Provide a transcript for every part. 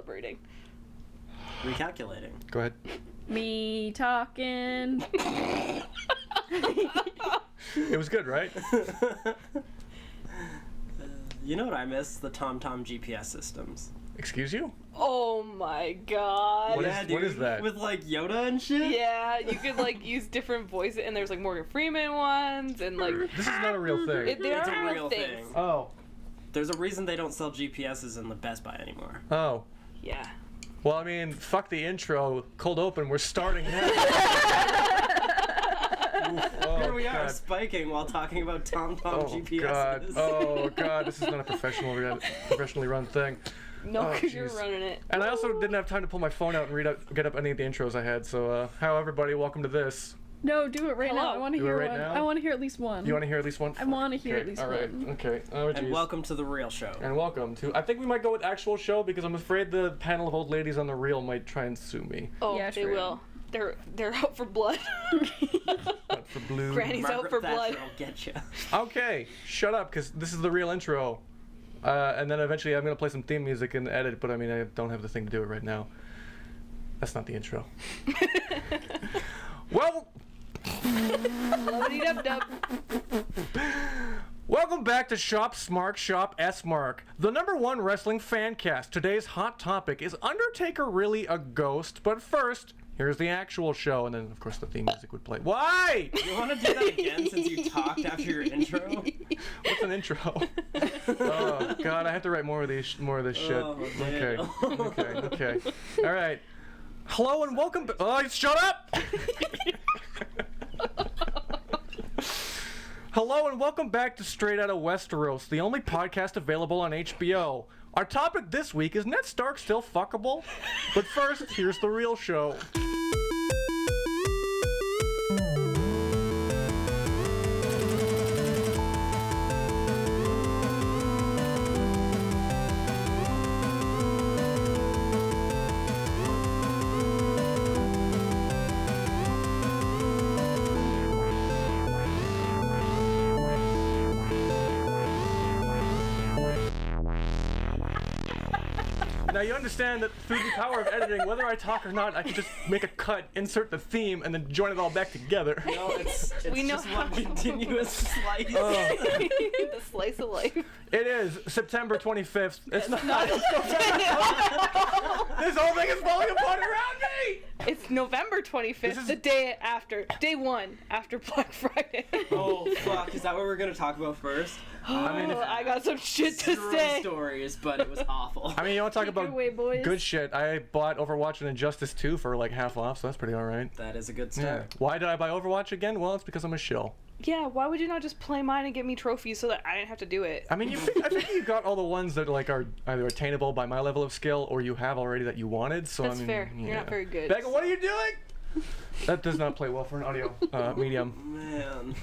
recalibrating. Recalculating. Go ahead. Me talking. It was good, right? You know what I miss? The TomTom GPS systems. Excuse you? Oh my god. What Yeah, is- what dude, is that? With like Yoda and shit? Yeah, you could like use different voices, and there's like Morgan Freeman ones, and like This is not a real thing. they It's are a real real things. thing. Oh. There's a reason they don't sell GPSs in the Best Buy anymore. Oh. Yeah. Well, I mean, fuck the intro. Cold open. We're starting now. Oh, Here we are God. spiking while talking about TomTom Oh GPSs. God! Oh God! This is not a professionally run thing. No, Oh, because you're jeez. running it. And I also didn't have time to pull my phone out and get up any of the intros I had. So, hello everybody, welcome to this. No, do it right now. Hello. I want to Do it hear right one. now? I want to hear at least one. You want to hear at least one? I wanna hear Okay, at least all right, one. Okay. Oh, And jeez. welcome to the real show. And welcome to. I think we might go with actual show because I'm afraid the panel of old ladies on the reel might try and sue me. Oh, Yeah, they true. will. They're out for blood. Not for blue. Granny's out Margaret for Thatcher blood. will get you. Okay, shut up, because this is the real intro. And then eventually I'm going to play some theme music and edit, but I mean, I don't have the thing to do it right now. That's not the intro. Well, Dub. welcome back to Shop Smark, Shop S-Mark, the #1 wrestling fan cast. Today's hot topic is Undertaker really a ghost? But first, here's the actual show, and then, of course, the theme music would play. Why? You want to do that again since you talked after your intro? What's an intro? Oh God, I have to write more of this shit. Oh, Okay, Daniel. okay. All right. Hello and welcome. Shut up. Hello and welcome back to Straight Outta Westeros, the only podcast available on HBO. Our topic this week is Ned Stark still fuckable? But first, here's the real show. Now you understand that through the power of editing, whether I talk or not, I can just make a cut, insert the theme, and then join it all back together. No, it's We know just how one to- continuous slice. The slice of life. It is September 25th. It's not. This whole thing is falling apart around me! It's November 25th, This is- the day after, day one after Black Friday. Oh, fuck. Is that what we're going to talk about first? I mean, I got some shit to Zero say. stories, but it was awful. I mean, you want to talk Take it about away, boys. good shit? I bought Overwatch and Injustice 2 for like half off, so that's pretty alright. That is a good Yeah. start. Why did I buy Overwatch again? Well, it's because I'm a shill. Yeah, why would you not just play mine and get me trophies so that I didn't have to do it? I mean, I think you got all the ones that like are either attainable by my level of skill or you have already that you wanted. So That's I mean, fair. You're not very good. Becca, what are you doing? That does not play well for an audio medium. Man.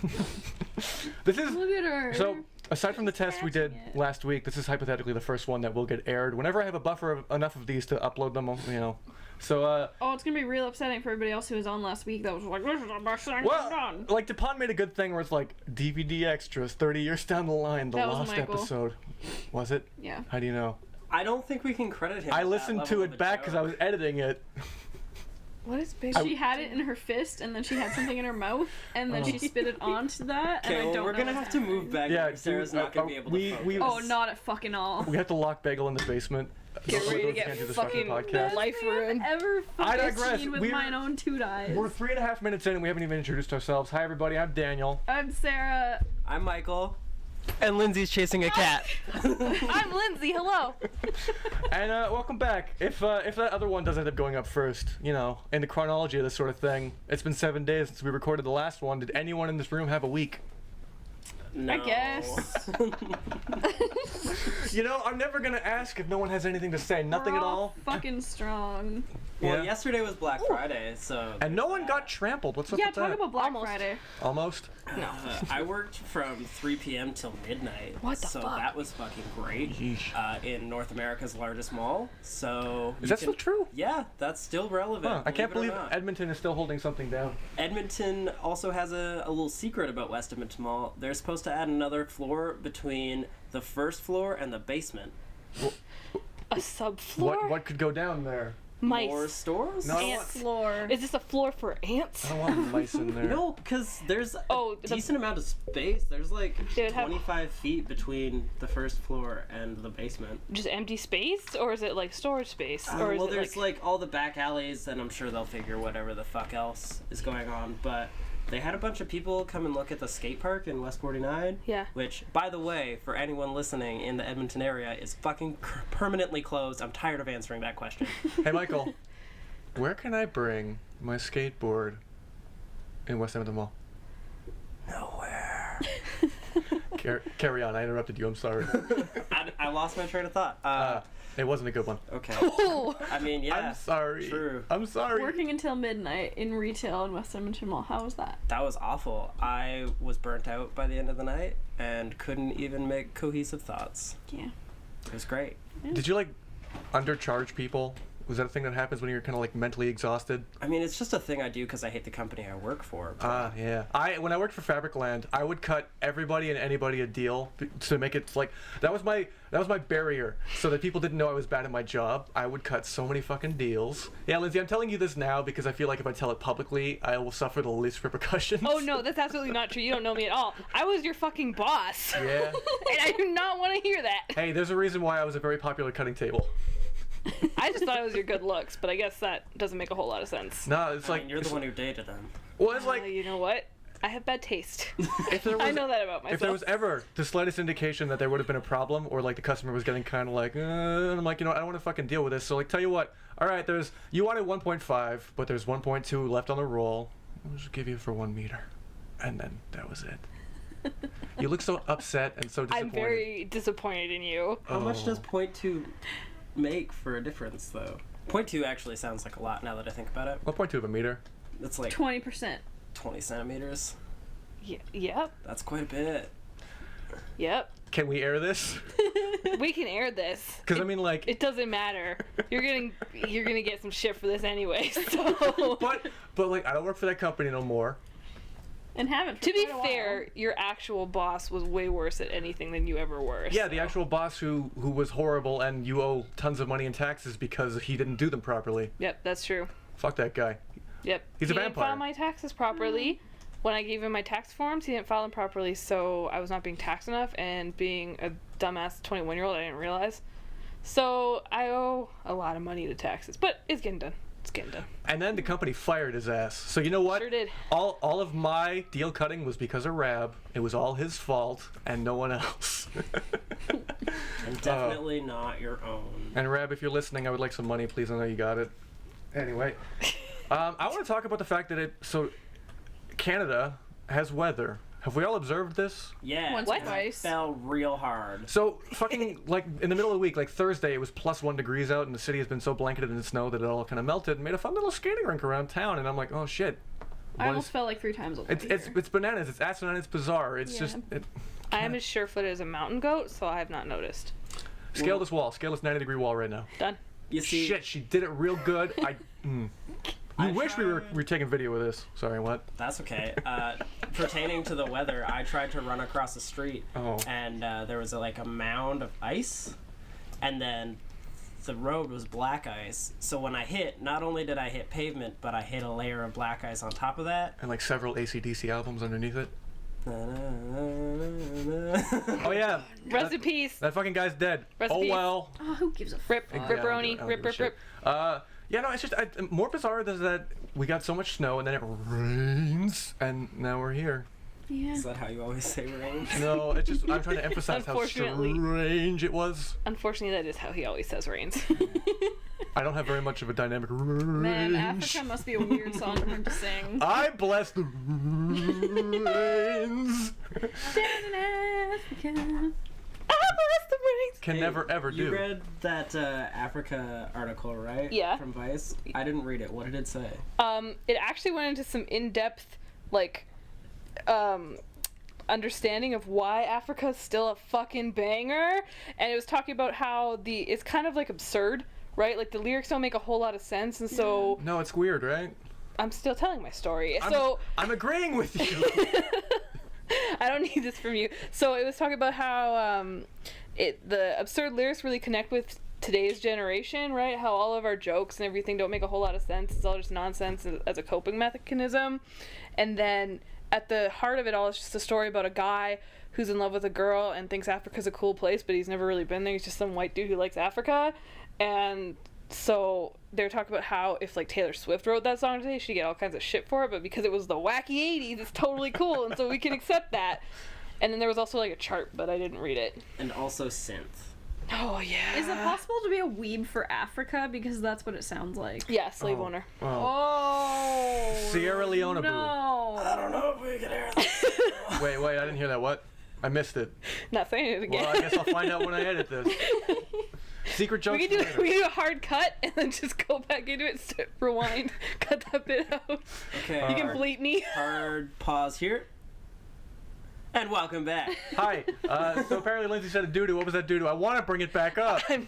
This is Look at her. so. Aside from the test we did Scratching it. last week, this is hypothetically the first one that will get aired. Whenever I have a buffer of enough of these to upload them, you know. So, Oh, it's gonna be real upsetting for everybody else who was on last week. That was like, this is the best thing I've well, done. like DuPont made a good thing where it's like DVD extras, 30 years down the line, the That was lost Michael. episode. Was it? Yeah. How do you know? I don't think we can credit him. I with that listened level to of it a back because I joke. was editing it. What is big? She had it in her fist, and then she had something in her mouth, and then she spit it onto that. Okay, and I well, don't we're know gonna what's have to move happening. back. Yeah, Yeah, Sarah's dude, not gonna be able to focus. Oh, not at fucking all. We have to lock Bagel in the basement. Get So ready to we get can't do this fucking podcast. life ruined. Ever I fucking digress. seen with We're- mine own two eyes. We're 3.5 minutes in and we haven't even introduced ourselves. Hi everybody, I'm Daniel. I'm Sarah. I'm Michael. And Lindsay's chasing a cat. I'm Lindsay. Hello. And welcome back. If that other one does end up going up first, you know, in the chronology of this sort of thing, it's been 7 days since we recorded the last one. Did anyone in this room have a week? No. I guess. You know, I'm never gonna ask if no one has anything to say. Nothing We're at all. Fucking strong. Well, Yeah. yesterday was Black Friday, so. And no one got trampled. What's up Yeah, with talk that? about Black Almost. Friday. Almost. I worked from 3 p.m. till midnight. What the so fuck? that was fucking great. Yeesh. In North America's largest mall. So. Is that still true? Yeah, that's still relevant. Huh, I can't believe believe it or not. Edmonton is still holding something down. Edmonton also has a little secret about West Edmonton Mall. They're supposed to add another floor between the first floor and the basement. A subfloor? What could go down there? Mice. More stores? No, I Ants. Floor. Is this a floor for ants? I don't want mice in there. No, because there's Oh, a the- decent amount of space. There's like They would have- 25 feet between the first floor and the basement. Just empty space, or is it like storage space, or is well, it there's like... like all the back alleys, and I'm sure they'll figure whatever the fuck else is going on. But they had a bunch of people come and look at the skate park in West 49. Yeah. Which, by the way, for anyone listening in the Edmonton area, is fucking permanently closed. I'm tired of answering that question. Hey, Michael, where can I bring my skateboard in West Edmonton Mall? Nowhere. Carry on. I interrupted you. I'm sorry. I lost my train of thought. It wasn't a good one. Okay. Oh! I mean, yeah. I'm sorry. True. I'm sorry. Working until midnight in retail in West Edmonton Mall. How was that? That was awful. I was burnt out by the end of the night and couldn't even make cohesive thoughts. Yeah. It was great. Did you like undercharge people? Was that a thing that happens when you're kind of like mentally exhausted? I mean, it's just a thing I do because I hate the company I work for. but- Yeah. When I worked for Fabricland, I would cut everybody and anybody a deal to make it like that was my barrier so that people didn't know I was bad at my job. I would cut so many fucking deals. Yeah, Lindsay, I'm telling you this now because I feel like if I tell it publicly, I will suffer the least repercussions. Oh no, that's absolutely not true. You don't know me at all. I was your fucking boss. Yeah. And I do not want to hear that. Hey, there's a reason why I was a very popular cutting table. I just thought it was your good looks, but I guess that doesn't make a whole lot of sense. No, it's I like mean, you're the one who dated him. well, it's like You know what? I have bad taste. if there was I know that about myself. if there was ever the slightest indication that there would have been a problem or like the customer was getting kind of like and I'm like, you know, I don't want to fucking deal with this. So like, tell you what, all right, you wanted 1.5, but there's 1.2 left on the roll. I'll just give you for 1 meter, and then that was it. You look so upset and so disappointed. I'm very disappointed in you. How much Oh. does 0.2 make for a difference, though? 0.2 actually sounds like a lot now that I think about it. 1.2 of a meter. It's like 20%. 20 centimeters. Yep. That's quite a bit. Yep. Can we air this? We can air this. Because I mean, like, It doesn't matter. You're gonna get some shit for this anyway. So. but like, I don't work for that company no more. And haven't. For To be quite a fair, while. your actual boss was way worse at anything than you ever were. Yeah, the so. actual boss who was horrible, and you owe tons of money in taxes because he didn't do them properly. Yep, that's true. Fuck that guy. Yep. He's a he didn't vampire. file my taxes properly. When I gave him my tax forms, he didn't file them properly, so I was not being taxed enough, and being a dumbass 21-year-old, I didn't realize. So I owe a lot of money to taxes, but it's getting done. It's getting done. And then the company fired his ass. So you know what? Sure did. All of my deal cutting was because of Rab. It was all his fault and no one else. And definitely not your own. And Rab, if you're listening, I would like some money, please. I know you got it. Anyway, I want to talk about the fact that Canada has weather. Have we all observed this? Yeah. Once or and it twice. fell real hard. So fucking like in the middle of the week, like Thursday, it was +1 degrees out, and the city has been so blanketed in snow that it all kind of melted and made a fun little skating rink around town. And I'm like, oh shit. I What almost is- fell like 3 times over here. it's bananas. It's asinine. It's bizarre. It's Yeah. just I am as sure-footed as a mountain goat, so I have not noticed. scale this wall. Scale this 90-degree wall right now. Done. You see, Shit, she did it real good. You I wish we were taking video of this. Sorry, what? that's okay. Pertaining to the weather, I tried to run across the street, Oh. and there was a mound of ice, and then the road was black ice. So when I hit, not only did I hit pavement, but I hit a layer of black ice on top of that. And like several AC/DC albums underneath it. Oh Oh yeah. Rest in peace. That fucking guy's dead. Rest in Oh peace. well. Oh, who gives a Rip, fuck? Yeah, ripperoni, I don't rip, give a rip, shit. rip. Yeah, no, it's just more bizarre is that we got so much snow and then it rains and now we're here. Yeah. Is that how you always say rain? No, it's just I'm trying to emphasize how Unfortunately. strange it was. Unfortunately, that is how he always says rains. I don't have very much of a dynamic range. Man, Africa must be a weird song for him to sing. I bless the rains. Down in Africa. Can Hey, never ever You do. read that Africa article, right? Yeah. From Vice? I didn't read it. What did it say? It actually went into some in-depth, like, understanding of why Africa's still a fucking banger, and it was talking about how it's kind of like absurd, right? Like the lyrics don't make a whole lot of sense, and so No, it's weird, right? I'm still telling my story. I'm, So I'm agreeing with you. I don't need this from you. So it was talking about how the absurd lyrics really connect with today's generation, right? How all of our jokes and everything don't make a whole lot of sense. It's all just nonsense as a coping mechanism. And then at the heart of it all is just a story about a guy who's in love with a girl and thinks Africa's a cool place, but he's never really been there. He's just some white dude who likes Africa. And so they're talking about how if like Taylor Swift wrote that song today, she'd get all kinds of shit for it, but because it was the wacky 80s, it's totally cool, and so we can accept that. And then there was also like a chart, but I didn't read it. And also synth. Oh yeah. Is it possible to be a weeb for Africa? Because that's what it sounds like. Yeah, slave owner. Oh. Oh. Sierra Leone boo. No. I don't know if we can hear that. Wait, I didn't hear that. What? I missed it. Not saying it again. Well, I guess I'll find out when I edit this. Secret jokes. We can later. do a hard cut and then just go back into it, rewind, cut that bit out. Okay. You can bleep me. Hard pause here. And welcome back. Hi. So apparently Lindsay said a doo-doo. What was that doo-doo? I want to bring it back up. I'm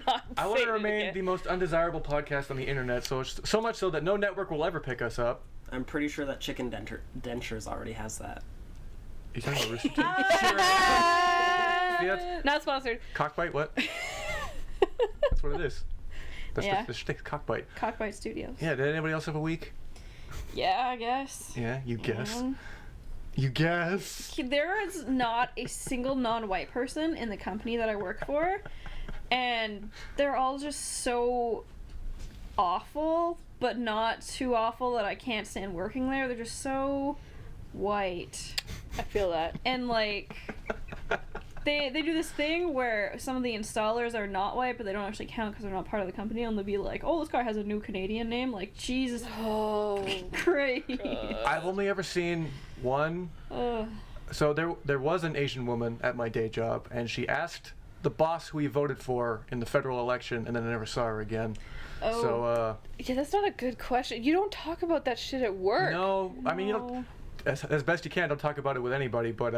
not. I want saying to it remain again. the most undesirable podcast on the internet, so much so that no network will ever pick us up. I'm pretty sure that Chicken Dentures already has that. Are you talking about Rooster Teeth? Yeah. Not sponsored. Cockbite? What? That's what it is. That's Yeah. the shtick, Cockbite. Cockbite Studios. Yeah, did anybody else have a week? Yeah, I guess. Yeah, you guess. Um, You guess. There is not a single non-white person in the company that I work for, and they're all just so awful, but not too awful that I can't stand working there. They're just so white. I feel that. And like they do this thing where some of the installers are not white, but they don't actually count because they're not part of the company, and they'll be like, oh, this guy has a new Canadian name. Like, Jesus Oh. Christ. I've only ever seen one. Ugh. So there was an Asian woman at my day job, and she asked the boss who he voted for in the federal election, and then I never saw her again. Oh. So, Yeah, that's not a good question. You don't talk about that shit at work. no, I mean, you don't, No. as best you can, don't talk about it with anybody, but,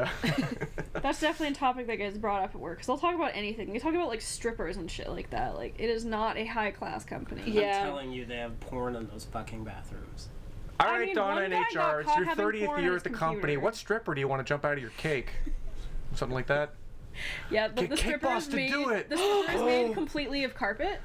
That's definitely a topic that gets brought up at work, because they'll talk about anything. They talk about, like, strippers and shit like that. Like, it is not a high-class company. Yeah. I'm telling you, they have porn in those fucking bathrooms. All I right, mean, Donna one in guy got HR, it's caught your having 30th porn on year his at the company. computer. What stripper do you want to jump out of your cake? Something like that? Yeah, but Get the Cake stripper Boss is to made, do it. the stripper is made completely of carpet.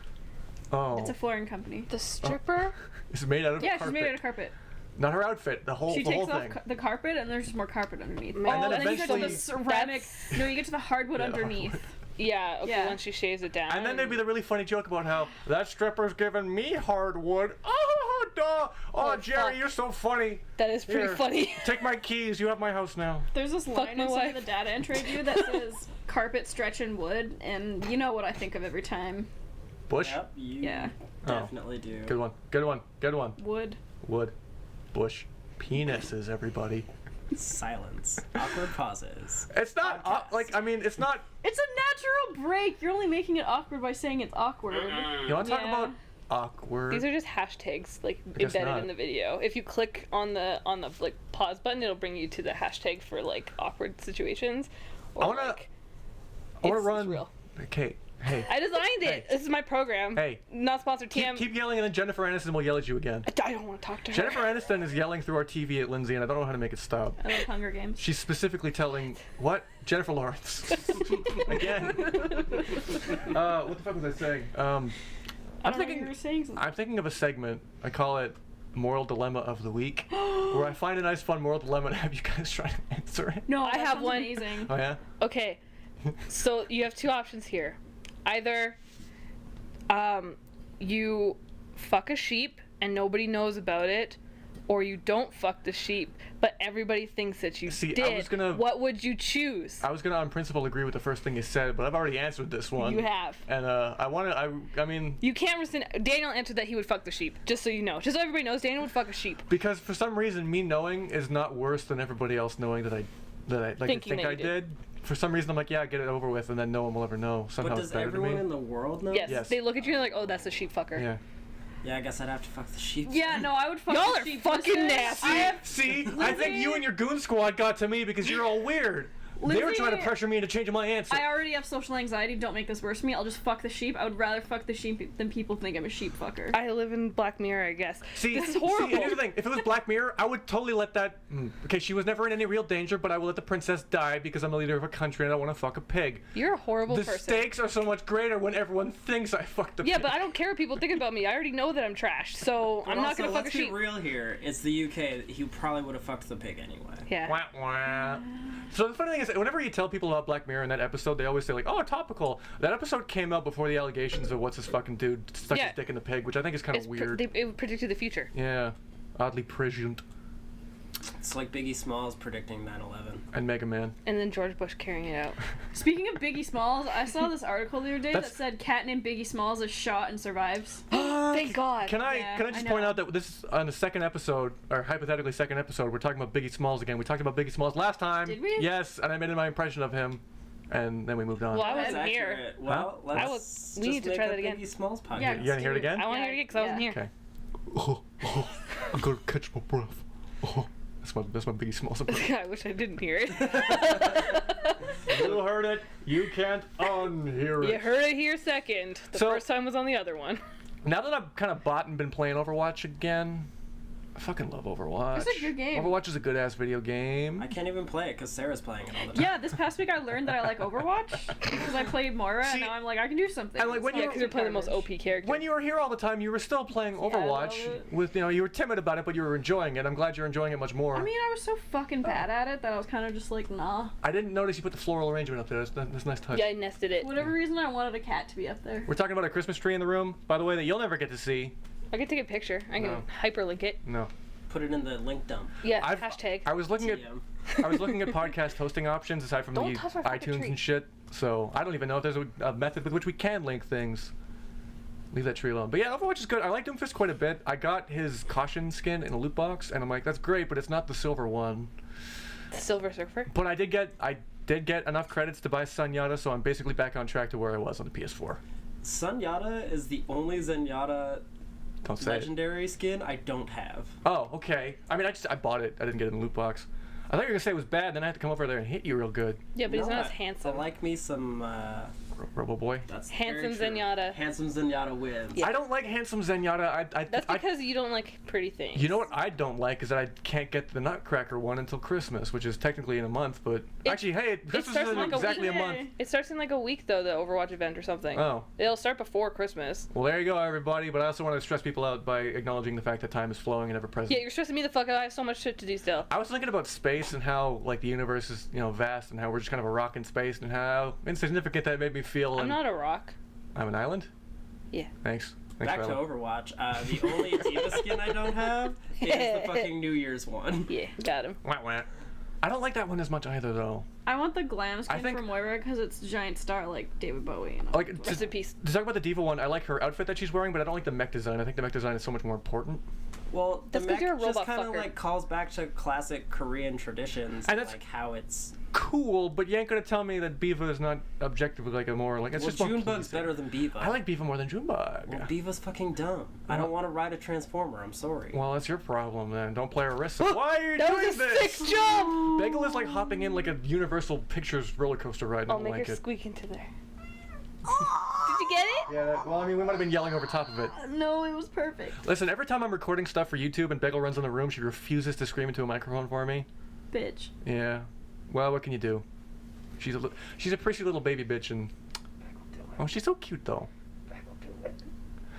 Oh. It's a flooring company. The stripper? It's made out of Yeah, carpet. she's made out of carpet. Not her outfit, the whole She the whole takes off thing. the carpet, and there's just more carpet underneath. And Oh, then and then you get to the eventually- ceramic. No, you get to the hardwood Yeah, the underneath. hardwood. Yeah, okay, Yeah. when she shaves it down. And then there'd be the really funny joke about how that stripper's giving me hardwood. Oh, duh. Oh, Oh, Jerry, fuck. you're so funny. That is pretty Here, funny. Take my keys. You have my house now. There's this line my inside wife. the data entry view that says carpet stretching wood, and you know what I think of every time. Bush. Yep, you Yeah. definitely do. Good one. Good one. Good one. Wood. Wood. Bush. Penises, everybody. Silence. Awkward pauses. It's not Podcast. like I mean, it's not. It's a natural break. You're only making it awkward by saying it's awkward. You want to talk Yeah. about awkward? These are just hashtags like guess embedded not. in the video. If you click on the like pause button, it'll bring you to the hashtag for like awkward situations. Or, I wanna- like, I want it's to run. real. Okay. Hey. I designed it. Hey. This is my program. Hey. Not sponsored. TM. Keep yelling, and then Jennifer Aniston will yell at you again. I don't want to talk to her. Jennifer Aniston is yelling through our TV at Lindsay, and I don't know how to make it stop. I love Hunger Games. She's specifically telling what Jennifer Lawrence again. What the fuck was I saying? I I'm don't know, thinking. you were saying something. I'm thinking of a segment. I call it Moral Dilemma of the Week, where I find a nice, fun moral dilemma and have you guys try to answer it. No, I that have sounds one. Amazing. Oh yeah. Okay, so you have two options here. Either you fuck a sheep and nobody knows about it, or you don't fuck the sheep but everybody thinks that you See, I did. was gonna- What would you choose? I was gonna, on principle, agree with the first thing you said, but I've already answered this one. You have. And I mean, You can't rescind. Daniel answered that he would fuck the sheep, just so you know. Just so everybody knows, Daniel would fuck a sheep. because for some reason, me knowing is not worse than everybody else knowing that I like Thinking think that I you did. For some reason, I'm like, yeah, get it over with, and then no one will ever know. Somehow But it's does better to everyone me. in the world know? Yes, Yes. they look at you and they're like, oh, that's a sheep fucker. Yeah. Yeah, I guess I'd have to fuck the sheep. Yeah, no, I would fuck Y'all the are sheep. fucking Listen, nasty. I have See, I think you and your goon squad got to me because you're all weird. They were Lindsay, trying to pressure me into changing my answer. I already have social anxiety. Don't make this worse for me. I'll just fuck the sheep. I would rather fuck the sheep than people think I'm a sheep fucker. I live in Black Mirror, I guess. See, this is horrible. See, here's the thing. If it was Black Mirror, I would totally let that... Okay, she was never in any real danger, but I will let the princess die because I'm the leader of a country and I want to fuck a pig. You're a horrible The person. stakes are so much greater when everyone thinks I fucked a Yeah, pig. but I don't care what people think about me. I already know that I'm trash, so But I'm not also, gonna fuck a let's sheep. be real here. It's the UK. He probably would have fucked the pig anyway. Yeah. Wah, wah. So the funny thing is, whenever you tell people about Black Mirror in that episode, they always say like, "Oh, topical." That episode came out before the allegations of what's this fucking dude stuck Yeah. his dick in the pig, which I think is kind of weird. It predicted the future. Yeah, oddly prescient. It's like Biggie Smalls predicting 9/11. And Mega Man. And then George Bush carrying it out. Speaking of Biggie Smalls, I saw this article the other day That's- that said cat named Biggie Smalls is shot and survives. Thank God. Can I Yeah, can I I just know. point out that this is on the second episode, or hypothetically second episode, we're talking about Biggie Smalls again. We talked about Biggie Smalls last time. Did we? Yes, and I made my impression of him, and then we moved on. Well, I That's wasn't here. accurate. Well, Huh? let's we need just to make try a that again. Biggie Smalls podcast. Yeah, You gonna hear it again? I want to hear it again because I wasn't here. Okay. I'm gonna catch my breath. That's my Biggie Smalls impression. I wish I didn't hear it. You heard it. You can't unhear it. You heard it here second. The So- first time was on the other one. Now that I've kind of bought and been playing Overwatch again, I fucking love Overwatch. It's a good game. Overwatch is a good ass video game. I can't even play it because Sarah's playing it all the time. Yeah, this past week I learned that I like Overwatch because I played Moira See, and now I'm like I can do something. and, like, when It's you- Yeah, not because you're playing the most garbage. OP character. When you were here all the time, you were still playing I love Overwatch it. with, you were timid about it, but you were enjoying it. I'm glad you're enjoying it much more. I mean, I was so fucking bad at it that I was kind of just like, nah. I didn't notice you put the floral arrangement up there. That's a nice touch. Yeah, I nested it. For whatever reason, I wanted a cat to be up there. We're talking about a Christmas tree in the room, by the way, that you'll never get to see. I can take a picture. I can No. hyperlink it. No. Put it in the link dump. Yeah, I've- hashtag. I was looking at TM. I was looking at podcast hosting options aside from Don't the touch my fucking iTunes tree. and shit. So I don't even know if there's a method with which we can link things. Leave that tree alone. But yeah, Overwatch is good. I like Doomfist quite a bit. I got his caution skin in a loot box, and I'm like, that's great, but it's not the silver one. Silver Surfer. But I did get enough credits to buy Sunyata, so I'm basically back on track to where I was on the PS4. Sunyata is the only Zenyatta Don't say it. legendary skin I don't have. Oh, okay. I mean, I bought it. I didn't get it in the loot box. I thought you were gonna say it was bad, then I had to come over there and hit you real good, Yeah, but he's No, not as I handsome. like me some. Robo Boy. That's Handsome very true. Zenyatta. Handsome Zenyatta wins. Yeah. I don't like handsome Zenyatta. That's I- because you don't like pretty things. You know what I don't like is that I can't get the Nutcracker one until Christmas, which is technically in a month. But actually, hey, Christmas starts isn't in like a exactly a week. month. It starts in like a week though, the Overwatch event or something. Oh, It'll start before Christmas. well, there you go, everybody. But I also want to stress people out by acknowledging the fact that time is flowing and ever present. Yeah, you're stressing me the fuck out. I have so much shit to do still. I was thinking about space and how like the universe is, vast, and how we're just kind of a rock in space, and how insignificant that made me feel. I'm and not a rock. I'm an island. Yeah. Thanks. Back to Rylan. Overwatch. The only Diva skin I don't have is the fucking New Year's one. Yeah, got him. Wah, wah. I don't like that one as much either, though. I want the glam skin think- from Moira because it's giant star like David Bowie. And all Like that. Rest in peace. to talk about the Diva one, I like her outfit that she's wearing, but I don't like the mech design. I think the mech design is so much more important. Well, the That's 'cause mech you're a just robot kind of fucker. like calls back to classic Korean traditions, And that's- like how it's. Cool, but you ain't gonna tell me that Biva is not objectively like a more like it's Well, just more Junebug's pleasing. better than Biva. I like Biva more than Junebug. Well, Biva's fucking dumb. I don't want to ride a Transformer. I'm sorry. Well, that's your problem then. Don't play Orisa. Why are you That doing was a this? sick jump! Bagel is like hopping in like a Universal Pictures roller coaster ride. And I I'll don't make like her it. squeak into there. Did you get it? Yeah, well, I mean, we might have been yelling over top of it. No, it was perfect. Listen, every time I'm recording stuff for YouTube and Bagel runs in the room, she refuses to scream into a microphone for me. Bitch. Yeah. Well, what can you do? She's a prissy little baby bitch, and oh, she's so cute though.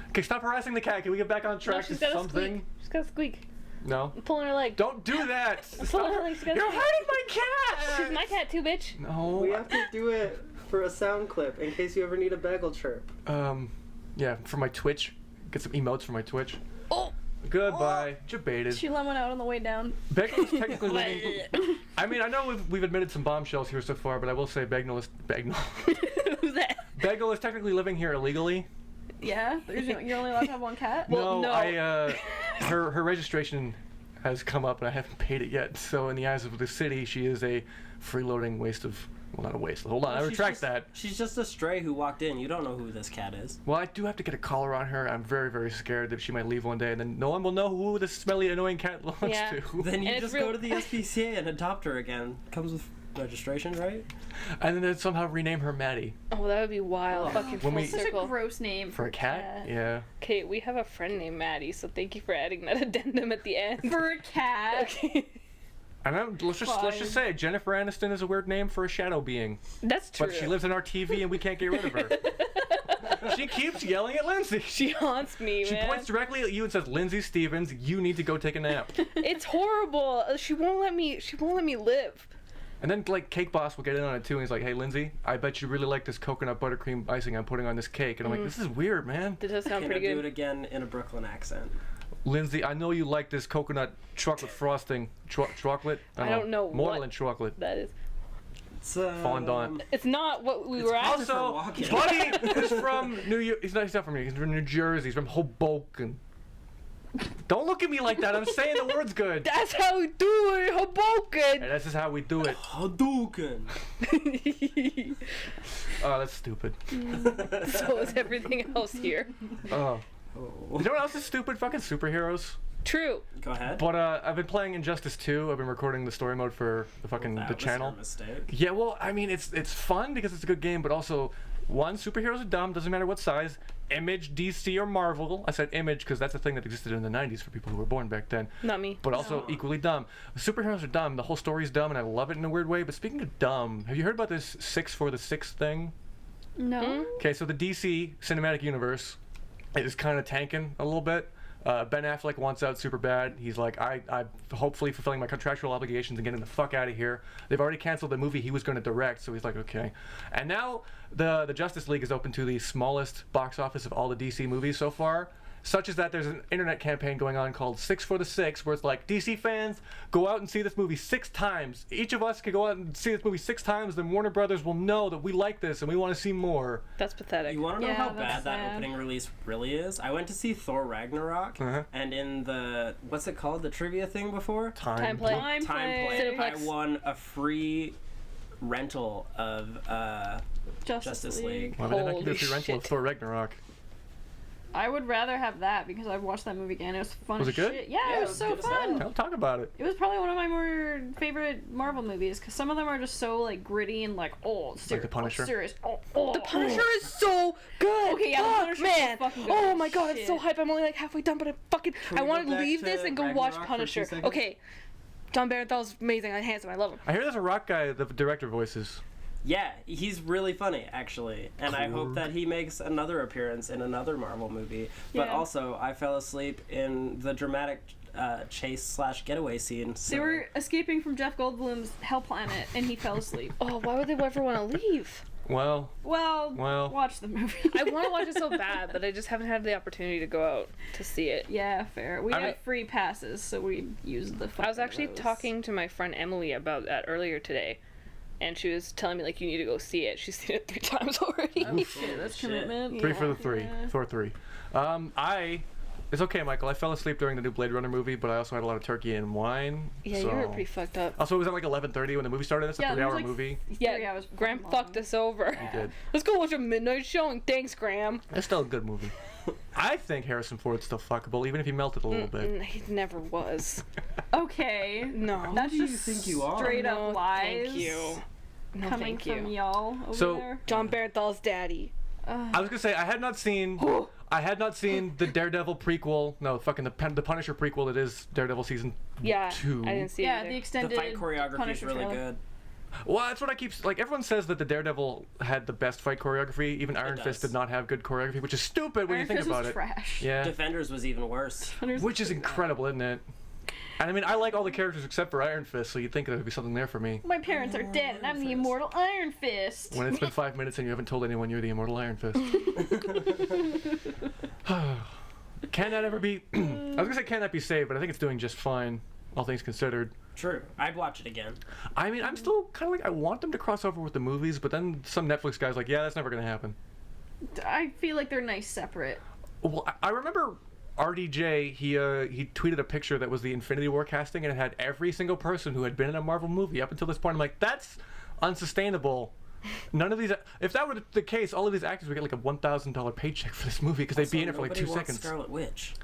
Okay, stop harassing the cat. Can we get back on No, track she's to got a something? squeak. She's got a squeak. No. I'm pulling her leg. Don't do that. pulling her leg. She's got a You're squeak. hurting my cat. She's my cat too, bitch. No. We have to do it for a sound clip in case you ever need a bagel chirp. Yeah, for my Twitch. Get some emotes for my Twitch. Oh. Goodbye. Debated. She lemon out on the way down. Bagnall is technically living. I mean, I know we've admitted some bombshells here so far, but I will say Bagnall is Who's that? Bagel is technically living here illegally. Yeah, you're only allowed to have one cat. Well, no. Her registration has come up and I haven't paid it yet. So in the eyes of the city, she is a freeloading waste of. Well, not a waste. Hold on, I She's retract just- that. She's just a stray who walked in. You don't know who this cat is. Well, I do have to get a collar on her. I'm very, very scared that she might leave one day and then no one will know who this smelly, annoying cat belongs Yeah. to. Then you And it's just real- go to the SPCA and adopt her again. Comes with registration, right? And then they'd somehow rename her Maddie. Oh, that would be wild. Fucking When full we- Such a circle. gross name For a cat? Yeah. Okay, we have a friend named Maddie, so thank you for adding that addendum at the end. For a cat. Okay. And let's just say Jennifer Aniston is a weird name for a shadow being. That's true. But she lives in our TV and we can't get rid of her. She keeps yelling at Lindsay. She haunts me, She man. points directly at you and says, "Lindsay Stevens, you need to go take a nap." It's horrible. She won't let me. She won't let me live. And then like Cake Boss will get in on it too, and he's like, "Hey Lindsay, I bet you really like this coconut buttercream icing I'm putting on this cake." And I'm like, "This is weird, man." That does sound Can I pretty do good. it again in a Brooklyn accent? Lindsay, I know you like this coconut chocolate frosting. Chocolate? I don't know More what- than chocolate. That is. It's Fondant. It's not what we were called- asking. Also, Walken. Buddy is from New York. He's not from New York. He's from New Jersey. He's from Hoboken. Don't look at me like that. I'm saying the words good. That's how we do it, Hoboken. And this is how we do it. Hadouken. Oh, that's stupid. So is everything else here. Oh. Oh. You know what else is stupid? Fucking superheroes. True. Go ahead. But I've been playing Injustice 2. I've been recording the story mode for the channel. That was your mistake. Yeah, well, I mean, it's fun because it's a good game, but also, one, superheroes are dumb, doesn't matter what size. Image, DC, or Marvel. I said Image because that's a thing that existed in the 90s for people who were born back then. Not me. But also equally dumb. Superheroes are dumb. The whole story's dumb, and I love it in a weird way. But speaking of dumb, have you heard about this 6 for the 6 thing? No. Okay, so the DC cinematic universe is kind of tanking a little bit. Ben Affleck wants out super bad. He's like, I'm hopefully fulfilling my contractual obligations and getting the fuck out of here. They've already canceled the movie he was going to direct, so he's like, okay. And now the Justice League is open to the smallest box office of all the DC movies so far. Such as that there's an internet campaign going on called 6 for the 6, where it's like, DC fans, go out and see this movie 6 times. Each of us could go out and see this movie 6 times, then Warner Brothers will know that we like this and we want to see more. That's pathetic. You want to know Yeah, how that's bad that sad. opening release really is? I went to see Thor Ragnarok, Uh-huh. and in the what's it called, the trivia thing before? Time play. Time play. I Cineplex. won a free rental of Justice League. Why would I not give you a Holy free rental of shit. Thor Ragnarok? I would rather have that because I've watched that movie again. It was fun Was as it good? shit. Yeah, Yeah, it it was was so good as fun. hell. I'll talk about it. It was probably one of my more favorite Marvel movies because some of them are just so like gritty and like The Punisher? serious. The Punisher is so good. Okay, yeah, the Fuck, Punisher's man. so fucking good. Oh my god, it's so Shit. hype. I'm only like halfway done, but I'm fucking. we I go want to back leave to this and go watch Ragnarok for 2 Punisher. seconds? Okay. John Barenthal's amazing and handsome. I love him. I hear there's a rock guy, the director voices. Yeah, he's really funny actually, and I hope Korg. that he makes another appearance in another Marvel movie. But Yeah. also, I fell asleep in the dramatic chase/getaway scene. So. They were escaping from Jeff Goldblum's Hell Planet and he fell asleep. Oh, why would they ever want to leave? Well, Well, watch the movie. I want to watch it so bad, but I just haven't had the opportunity to go out to see it. Yeah, fair. We I had mean- free passes, so we used the. I was fuck actually of those. talking to my friend Emily about that earlier today, and she was telling me like you need to go see it. She's seen it 3 times already. Oh, Yeah, that's shit. commitment. 3 for the Yeah. 3. Yeah. Thor 3. It's okay, Michael. I fell asleep during the new Blade Runner movie, but I also had a lot of turkey and wine. Yeah, so. you were pretty fucked up. Also, it was at like 11:30 when the movie started. It's a Yeah, there was, 3-hour like, movie. 3 Yeah, hours Graham fucking fucked long. us over. He did. Let's go watch a midnight showing. Thanks, Graham. It's still a good movie. I think Harrison Ford's still fuckable, even if he melted a little bit. He never was. Okay. No. That's do you just think you are? straight No, up lies. Thank you. No, Coming thank from you. y'all over So- there. John Barenthal's daddy. I was gonna say I had not seen the Daredevil prequel. No, fucking the Punisher prequel. That is Daredevil season Yeah, 2. I didn't see Yeah, it the either. extended The fight choreography is Punisher really trailer. good. Well, that's what I keep like. Everyone says that the Daredevil had the best fight choreography. Even Iron Fist does. did not have good choreography, which is stupid when Iron you think Fist about was it. trash. Yeah, Defenders was even worse. which is incredible, isn't it? And I mean, I like all the characters except for Iron Fist, so you'd think there would be something there for me. My parents are dead, and I'm the immortal Iron Fist. When it's been 5 minutes and you haven't told anyone you're the immortal Iron Fist. Can that ever be? I was gonna say can that be saved, but I think it's doing just fine, all things considered. True. I'd watch it again. I mean, I'm still kind of like I want them to cross over with the movies, but then some Netflix guy's like, yeah, that's never gonna happen. I feel like they're nice separate. Well, I remember RDJ. He tweeted a picture that was the Infinity War casting, and it had every single person who had been in a Marvel movie up until this point. I'm like, that's unsustainable. None of these. If that were the case, all of these actors would get like a $1,000 paycheck for this movie because they'd be in it for like Nobody 2 wants seconds. Scarlet Witch.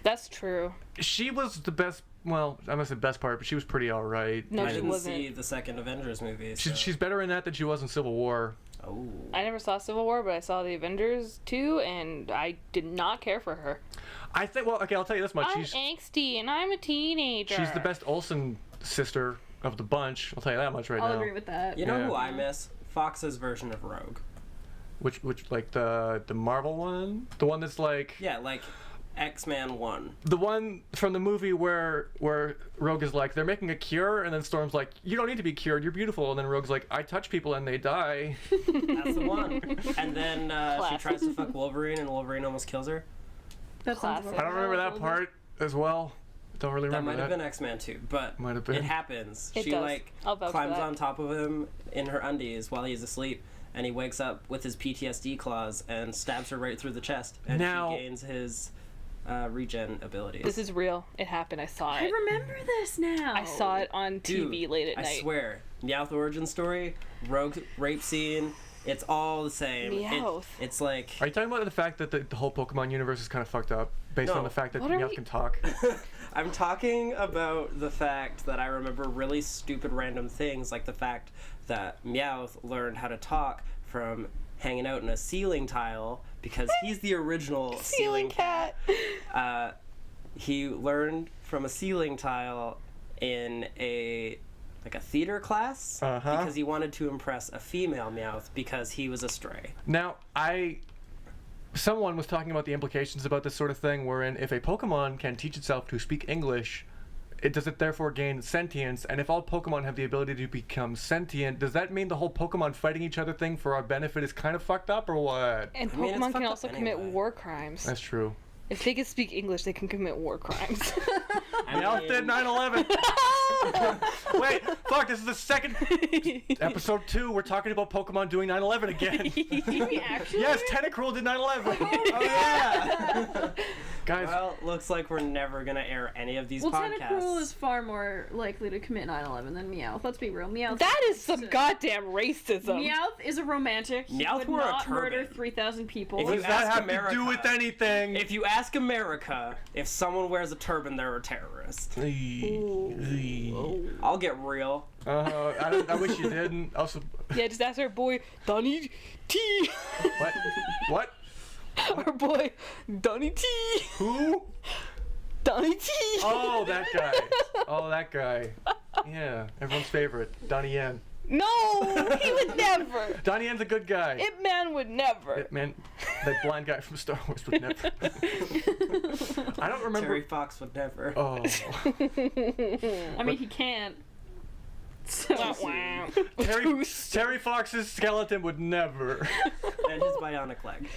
That's true. She was the best well, I must say best part, but she was pretty all right. No, I she didn't wasn't. see the second Avengers movie. So. She's better in that than she was in Civil War. Oh. I never saw Civil War, but I saw the Avengers too, and I did not care for her. I think. Well, okay, I'll tell you this much. I'm angsty and I'm a teenager. She's the best Olsen sister of the bunch. I'll tell you that much right I'll now. agree with that. You know Yeah. who I miss? Fox's version of Rogue. Which like the Marvel one, the one that's like Yeah, like X-Men 1. the one from the movie where Rogue is like, they're making a cure, and then Storm's like, you don't need to be cured, you're beautiful, and then Rogue's like, I touch people and they die. That's the one. And then she Classic. tries to fuck Wolverine, and Wolverine almost kills her. That sounds Classic. about I don't remember right. that part as well. Don't really That remember might that. have been X-Men 2, but Might have been. it happens. It She does. like I'll vouch for climbs that. on top of him in her undies while he's asleep, and he wakes up with his PTSD claws and stabs her right through the chest, and Now- she gains his regen abilities. This is real. It happened. I saw I it. remember this now. I saw it on Dude, TV late at I night. swear, Meowth origin story, Rogue rape scene, it's all the same. Meowth. It's like Are you talking about the fact that the whole Pokemon universe is kind of fucked up based No. on the fact that What are Meowth we- can talk? I'm talking about the fact that I remember really stupid random things, like the fact that Meowth learned how to talk from hanging out in a ceiling tile because he's the original Ceiling cat. He learned from a ceiling tile in a theater class Uh-huh. because he wanted to impress a female Meowth because he was a stray. Now, someone was talking about the implications about this sort of thing, wherein if a Pokemon can teach itself to speak English, does it therefore gain sentience? And if all Pokemon have the ability to become sentient, does that mean the whole Pokemon fighting each other thing for our benefit is kind of fucked up, or what? And I mean, it's Pokemon fucked can up also commit anyway. war crimes. That's true. If they can speak English, they can commit war crimes. Meowth did 9/11. Wait, fuck! This is the second episode 2. We're talking about Pokemon doing 9/11 again. Actually? Yes, Tentacruel did 9/11. Oh yeah. Guys, Well, looks like we're never gonna air any of these Well, podcasts. Tentacruel is far more likely to commit 9/11 than Meowth. Let's be real. Meowth. That is some goddamn racism. Meowth is a romantic. He Meowth would wore a not murder turban. 3,000 people. If what you does that ask have to do America- with anything? If you ask America if someone wears a turban, they're a terrorist. I'll get real. I wish you didn't. Also, Yeah, just ask our boy Donnie T. what? What? Our boy Donnie T. Who? Donnie T. Oh, that guy. Oh, that guy. Yeah, everyone's favorite, Donnie Yen. No, he would never. Donnie Yen's a good guy. It man would never. Man, that blind guy from Star Wars would never. I don't remember. Terry Fox would never. Oh, I mean, he can't. So Wah, wah. Terry Fox's skeleton would never. And his bionic leg.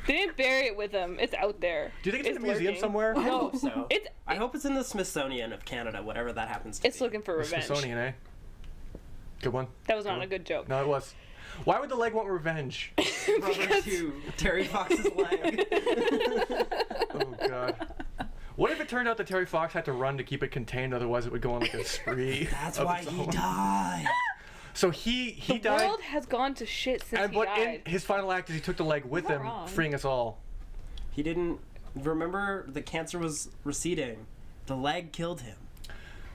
They didn't bury it with him. It's out there. Do you think it's in a museum lurking. somewhere? I hope so. It's I hope it's in the Smithsonian of Canada, whatever that happens to it's be. looking for The revenge. Smithsonian, eh? Good one. That was not a good joke. No, it was. Why would the leg want revenge? Brother to Terry Fox's leg. Oh god. What if it turned out that Terry Fox had to run to keep it contained, otherwise it would go on like a spree? That's of why its he own? died. So he The died, world has gone to shit since and he but died. in his final act is he took the leg with Not him, wrong. freeing us all. He didn't remember the cancer was receding. The leg killed him.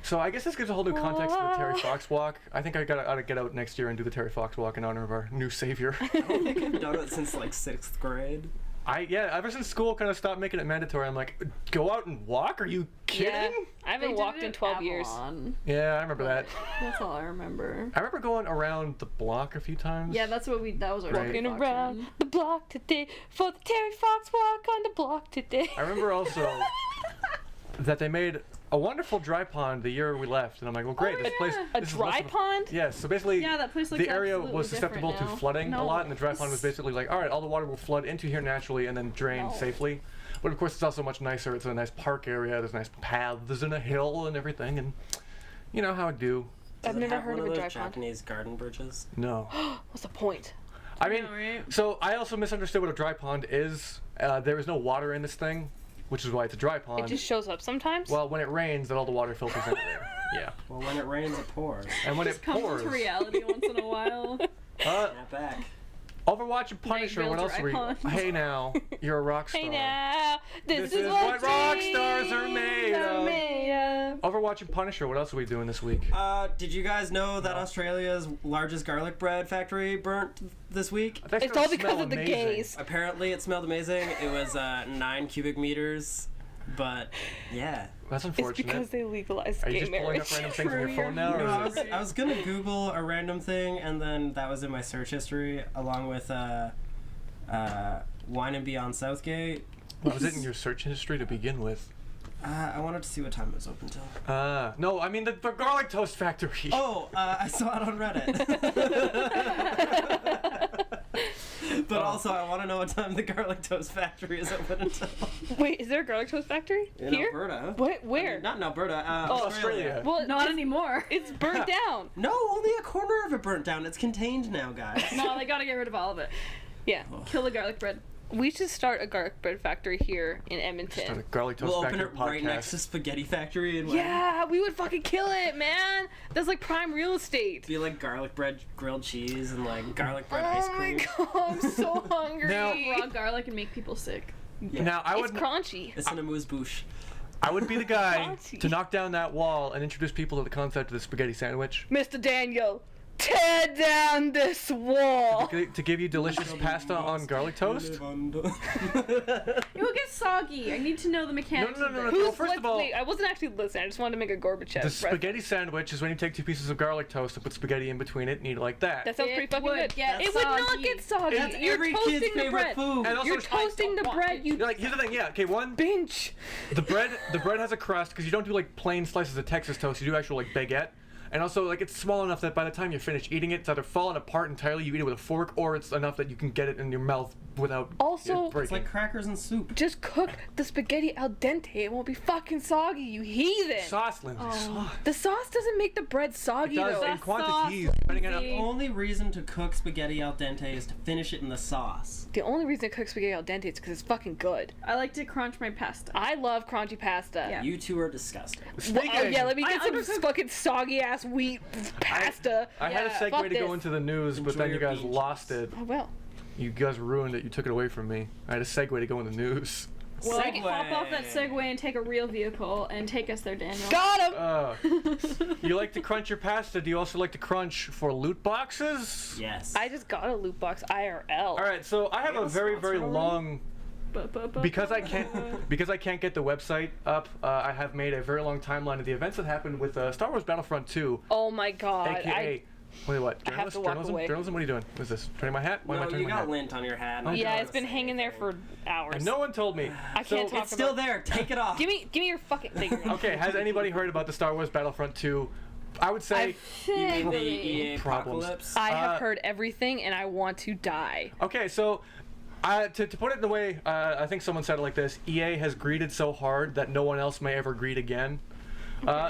So I guess this gives a whole new context to the Terry Fox walk. I think I ought to get out next year and do the Terry Fox walk in honor of our new savior. I don't think I've done it since like 6th grade. Ever since school kind of stopped making it mandatory, I'm like, go out and walk? Are you kidding? Yeah, I They haven't did walked it in at 12 years. Avalon. Yeah, I remember that. That's all I remember. I remember going around the block a few times. Yeah, that was our Right. Walking Fox around run. the block today for the Terry Fox walk on the block today. I remember also that they made a wonderful dry pond the year we left, and I'm like, well, great, Oh, this place. A this is dry most of- pond? Yes, so basically, Yeah, that place looks the area absolutely was susceptible different to now. flooding a No. lot, and the dry pond was basically like, all right, all the water will flood into here naturally and then drain No. safely. But of course, it's also much nicer. It's a nice park area. There's nice paths and a hill and everything, and you know how it do. Does I've it never have heard one of a those dry pond. Japanese garden bridges? No. What's the point? I mean, know, right? so I also misunderstood what a dry pond is. There is no water in this thing, which is why it's a dry pond. It just shows up sometimes. Well, when it rains, then all the water filters into there. Yeah. Well, when it rains, it pours. And when Just it comes pours, into reality once in a while. Snap back. Overwatch and Punisher. What else are we? Realtor Hey now, you're a rock star. Hey now, this is what rock dreams stars are made of. made of. Overwatch and Punisher. What else are we doing this week? Did you guys know that Australia's largest garlic bread factory burnt this week? That's It's gonna all because smell of the amazing. gays. Apparently, it smelled amazing. It was 9 cubic meters, but yeah. That's It's unfortunate. because they legalized Are you gay just pulling marriage. up random things on your True, phone now? No, Or is it... I was gonna Google a random thing, and then that was in my search history, along with Wine and Beyond Southgate. What was it in your search history to begin with? I wanted to see what time it was open till. No, I mean the garlic toast factory. Oh, I saw it on Reddit. But also, I want to know what time the garlic toast factory is open until. Wait, is there a garlic toast factory In here? Alberta. What? Where? Not in Alberta. Australia. Well, Not anymore. it's burnt down. No, only a corner of it burnt down. It's contained now, guys. No, they gotta get rid of all of it. Yeah, Kill the garlic bread. we should start a garlic bread factory here in Start a Edmonton. garlic toast We'll open factory it right next to podcast. Spaghetti Factory and Yeah, we would fucking kill it, man. That's like prime real estate. be like garlic bread, grilled cheese, and like garlic bread ice Oh my cream. god, I'm so hungry. Now- Raw garlic and make people sick. Yeah. Now I it's would crunchy. It's an amuse-bouche. I would be the guy Fancy. to knock down that wall and introduce people to the concept of the spaghetti sandwich. Mr. Daniel, tear down this wall. To give you delicious pasta on garlic toast. It will get soggy. I need to know the mechanics. No, of no, this. no. Who's first of all- wait, I wasn't actually listening. I just wanted to make a Gorbachev. The spaghetti sandwich is when you take 2 pieces of garlic toast and put spaghetti in between it and eat it like that. That sounds pretty It fucking would good. get It would not soggy. get soggy. That's You're every toasting kid's the favorite bread. food. And also, You're toasting the bread. You You're like, here's the thing, yeah, okay, one, binge. the bread has a crust because you don't do like plain slices of Texas toast, you do actual like baguette. And also, like, it's small enough that by the time you finish eating it, it's either falling apart entirely, you eat it with a fork, or it's enough that you can get it in your mouth without Also- it breaking. It's like crackers and soup. Just cook the spaghetti al dente. It won't be fucking soggy, you heathen. Sauce, Lindsay, sauce. The sauce doesn't make the bread It soggy does though. in quantities, sauce, depending on The Lindsay. only reason to cook spaghetti al dente is to finish it in the sauce. The only reason I cook spaghetti al dente is because it's fucking good. I like to crunch my pasta. I love crunchy pasta. Yeah. You two are disgusting. Well, oh Speaking, yeah, let me I get some undercook- fucking soggy ass wheat pasta. I had a Yeah, segue fuck to go this. into the news, but Enjoy then you your guys bean lost chips. it. Oh well. You guys ruined it. You took it away from me. I had a segue to go in the news. Well, Segway. hop off that Segway and take a real vehicle and take us there, Daniel. Got him. You like to crunch your pasta. Do you also like to crunch for loot boxes? Yes. I just got a loot box IRL. All right, so I have have a a very, very sponsor long because I can't get the website up. I have made a very long timeline of the events that happened with Star Wars Battlefront 2, Oh my god. aka. Wait, what? I have to walk Journalism? away. Journalism? What are you doing? What is this? Turning my hat? Why am I No, turning you my got hat? lint on your hat. and Oh, I yeah, don't it's been wanna say hanging there anything. for hours. And no one told me. I can't So- talk It's still about. there. Take it off. Give me your fucking thing. Okay, has anybody heard about the Star Wars Battlefront 2? I would say. You mean the EA Problems. apocalypse? I have Uh, heard everything and I want to die. Okay, so to put it in the way, I think someone said it like this: EA has greeted so hard that no one else may ever greet again.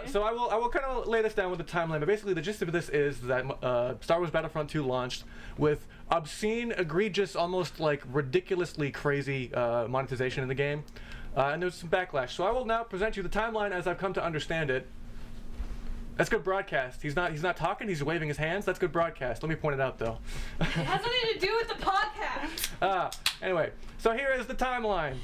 So I will kind of lay this down with the timeline. But basically, the gist of this is that Star Wars Battlefront 2 launched with obscene, egregious, almost like ridiculously crazy monetization in the game, and there's some backlash. So I will now present you the timeline as I've come to understand it. That's good broadcast. He's not talking. He's waving his hands. That's good broadcast. Let me point it out though. It has nothing to do with the podcast. Anyway, so here is the timeline.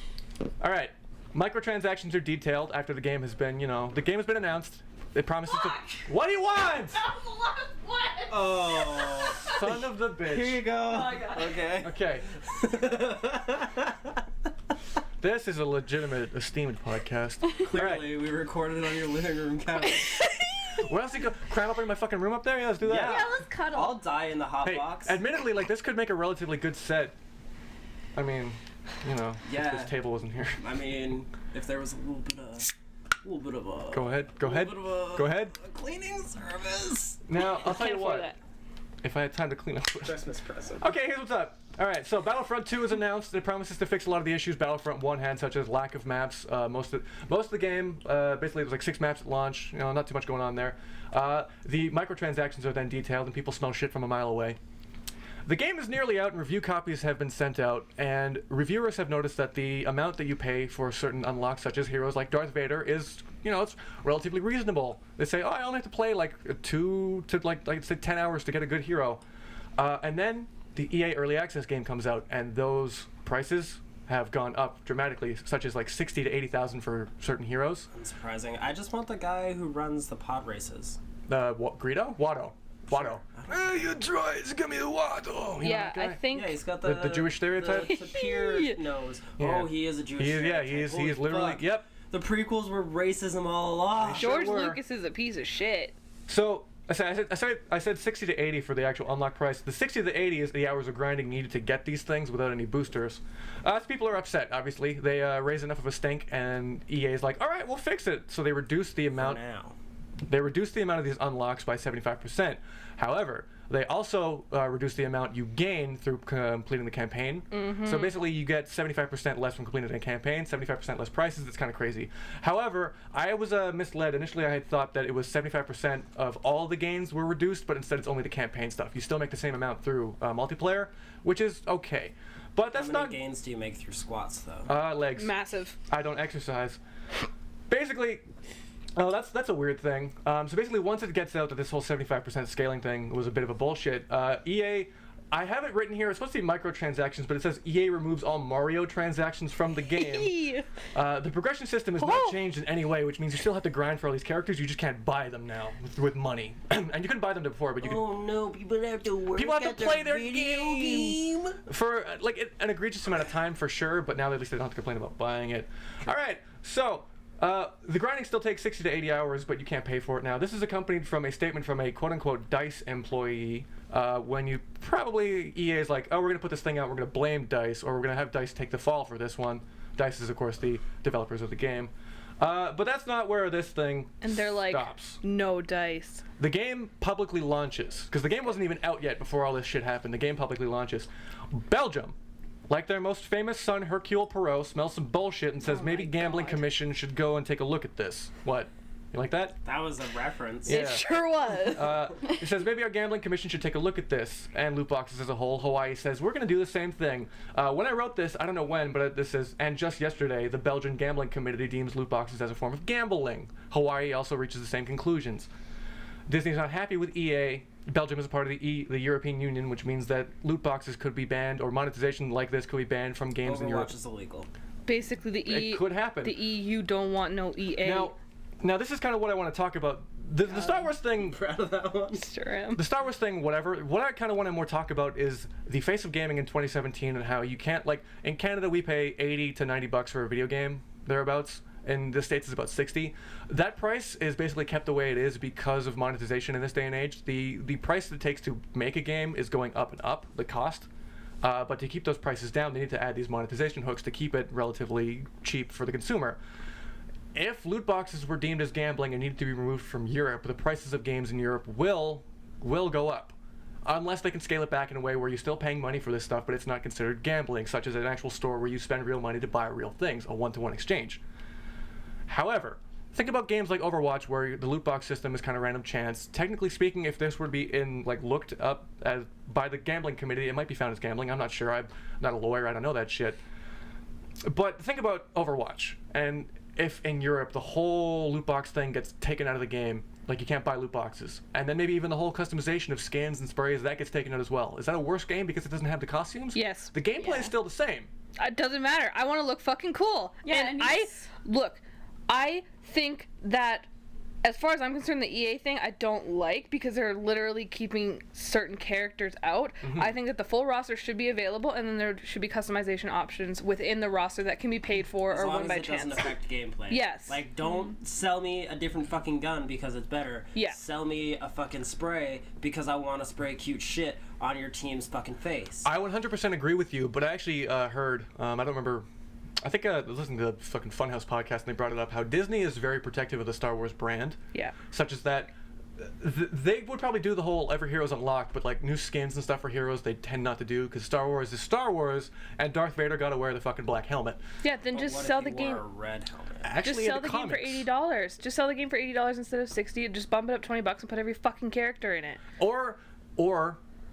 All right, microtransactions are detailed after the game has been, the game has been announced. It promises to. What do you want? That was the last one. Oh. Son of the bitch. Here you go. my God. Okay. Okay, this is a legitimate, esteemed podcast. All right, Clearly, we recorded it on your living room couch. where else you go? Cram up in my fucking room up there? Yeah, let's do that. Yeah. Yeah, let's cuddle. I'll die in the hot Hey, box. admittedly, like this could make a relatively good set. I mean, if Yeah. this table wasn't here. I mean, if there was a little bit of a. Go ahead. Go ahead. little bit of a- Go ahead. A cleaning service. Now, I'll tell Can't you afford what. that. If I had time to clean up. Christmas present. Okay, here's what's up. All right, so Battlefront 2 is announced. It promises to fix a lot of the issues Battlefront 1 had, such as lack of maps. Most of the game, basically, it was like 6 maps at launch. Not too much going on there. The microtransactions are then detailed, and people smell shit from a mile away. The game is nearly out, and review copies have been sent out. And reviewers have noticed that the amount that you pay for certain unlocks, such as heroes like Darth Vader, is it's relatively reasonable. They say, I only have to play like 2 to like say 10 hours to get a good hero. And then the EA Early Access game comes out, and those prices have gone up dramatically, such as like 60 to 80,000 for certain heroes. Unsurprising. I just want the guy who runs the pod races. Greedo? Watto. Watto. Hey, you droids, give me the Watto. You know Yeah, that guy? I think Yeah, he's got the Jewish stereotype? The peer nose. Yeah. Oh, he is a Jewish He is, yeah, stereotype. he is Holy literally, fuck. yep. The prequels were racism all along. George were. Lucas is a piece of shit. So I said 60 to 80 for the actual unlock price. The 60 to 80 is the hours of grinding needed to get these things without any boosters. So people are upset, obviously. They raise enough of a stink, and EA is like, all right, we'll fix it. So they reduce the amount. Now. They reduced the amount of these unlocks by 75%. However, they also reduced the amount you gain through completing the campaign. So basically, you get 75% less from completing a campaign, 75% less prices. It's kind of crazy. However, I was misled. Initially, I had thought that it was 75% of all the gains were reduced, but instead it's only the campaign stuff. You still make the same amount through multiplayer, which is okay. But that's How many not gains do you make through squats, though? legs. Massive. I don't exercise. Basically, that's a weird thing. So basically, once it gets out that this whole 75% scaling thing was a bit of a bullshit, EA, I have it written here, it's supposed to be microtransactions, but it says EA removes all Mario transactions from the game. The progression system is not changed in any way, which means you still have to grind for all these characters, you just can't buy them now with money. And you couldn't buy them before, but you could... Oh no, people have to work. People have to at play their video game for an egregious amount of time for sure, but now at least they don't have to complain about buying it. All right, so the grinding still takes 60 to 80 hours, but you can't pay for it now. This is accompanied from a statement from a quote-unquote DICE employee. When you probably EA is like, oh, we're gonna put this thing out, we're gonna blame DICE, or we're gonna have DICE take the fall for this one. DICE is of course the developers of the game. But that's not where this thing And they're like, stops. no dice. The game publicly launches, because the game wasn't even out yet before all this shit happened. The game publicly launches. Belgium, like their most famous son, Hercule Poirot, smells some bullshit and says maybe Gambling Commission should go and take a look at this. What? You like that? That was a reference. Yeah. It sure was. It says maybe our Gambling Commission should take a look at this, and loot boxes as a whole. Hawaii says we're going to do the same thing. When I wrote this, I don't know when, but this says, and just yesterday, the Belgian Gambling Committee deems loot boxes as a form of gambling. Hawaii also reaches the same conclusions. Disney's not happy with EA. Belgium is a part of the European Union, which means that loot boxes could be banned, or monetization like this could be banned from games in Europe. Overwatch is illegal. Basically, It could happen. The EU don't want no EA. Now this is kind of what I want to talk about. The Star Wars thing. Proud of that one. Sure am. The Star Wars thing, whatever. What I kind of want to more talk about is the face of gaming in 2017 and how you can't, like, in Canada we pay 80 to 90 bucks for a video game, thereabouts. In the States it's about 60. That price is basically kept the way it is because of monetization in this day and age. The price that it takes to make a game is going up and up, the cost. But to keep those prices down, they need to add these monetization hooks to keep it relatively cheap for the consumer. If loot boxes were deemed as gambling and needed to be removed from Europe, the prices of games in Europe will go up. Unless they can scale it back in a way where you're still paying money for this stuff, but it's not considered gambling, such as an actual store where you spend real money to buy real things, a one-to-one exchange. However, think about games like Overwatch where the loot box system is kind of random chance. Technically speaking, if this were to be looked up as by the gambling committee, it might be found as gambling. I'm not sure. I'm not a lawyer. I don't know that shit. But think about Overwatch, and if in Europe the whole loot box thing gets taken out of the game, like you can't buy loot boxes, and then maybe even the whole customization of skins and sprays, that gets taken out as well. Is that a worse game because it doesn't have the costumes? Yes. The gameplay is still the same. It doesn't matter. I want to look fucking cool. Yeah, and and I think that as far as I'm concerned, the EA thing I don't like because they're literally keeping certain characters out. I think that the full roster should be available, and then there should be customization options within the roster that can be paid for or won by As long as it chance. doesn't affect gameplay. Yes. Like, don't sell me a different fucking gun because it's better. Yeah. Sell me a fucking spray because I want to spray cute shit on your team's fucking face. I 100% agree with you, but I actually heard, I don't remember, I think I was listening to the fucking Funhouse podcast and they brought it up, how Disney is very protective of the Star Wars brand. Yeah. Such as that they would probably do the whole every hero's unlocked, but like new skins and stuff for heroes they tend not to do because Star Wars is Star Wars and Darth Vader gotta wear the fucking black helmet. Yeah, then But just what sell if the he game. wore a red helmet? Actually, Just sell in the game for comics. $80. Just sell the game for $80 instead of $60. Just bump it up $20 and put every fucking character in it. Or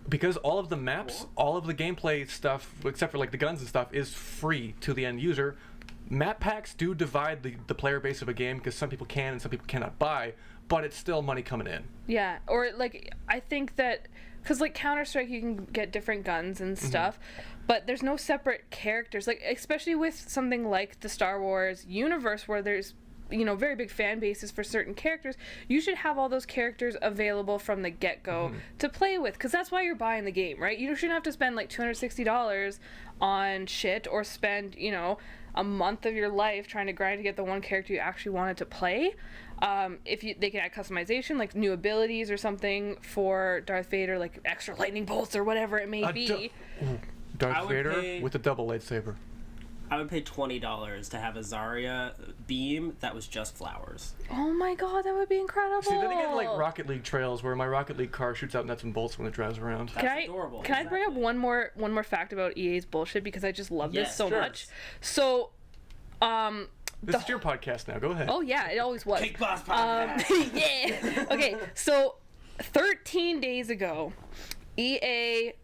because all of the maps, all of the gameplay stuff, except for like the guns and stuff, is free to the end user. Map packs do divide the player base of a game because some people can and some people cannot buy. but it's still money coming in. Yeah, or like I think that because like Counter-Strike you can get different guns and stuff, but there's no separate characters. Like especially with something like the Star Wars universe where there's very big fan bases for certain characters, you should have all those characters available from the get-go to play with, because that's why you're buying the game, right? You shouldn't have to spend like $260 on shit or spend a month of your life trying to grind to get the one character you actually wanted to play. They can add customization, like new abilities or something for Darth Vader, like extra lightning bolts or whatever it may be. I Darth would Vader pay- with a double lightsaber. I would pay $20 to have a Zarya beam that was just flowers. Oh my god, that would be incredible. See, then again, like Rocket League trails, where my Rocket League car shoots out nuts and bolts when it drives around. That's adorable. Can I bring up Exactly. one more fact about EA's bullshit, because I just love this Yes, so sure. much. So, This is your podcast now. Go ahead. oh yeah, it always was. Cake Boss Podcast. Yeah. Okay, so 13 days ago, 13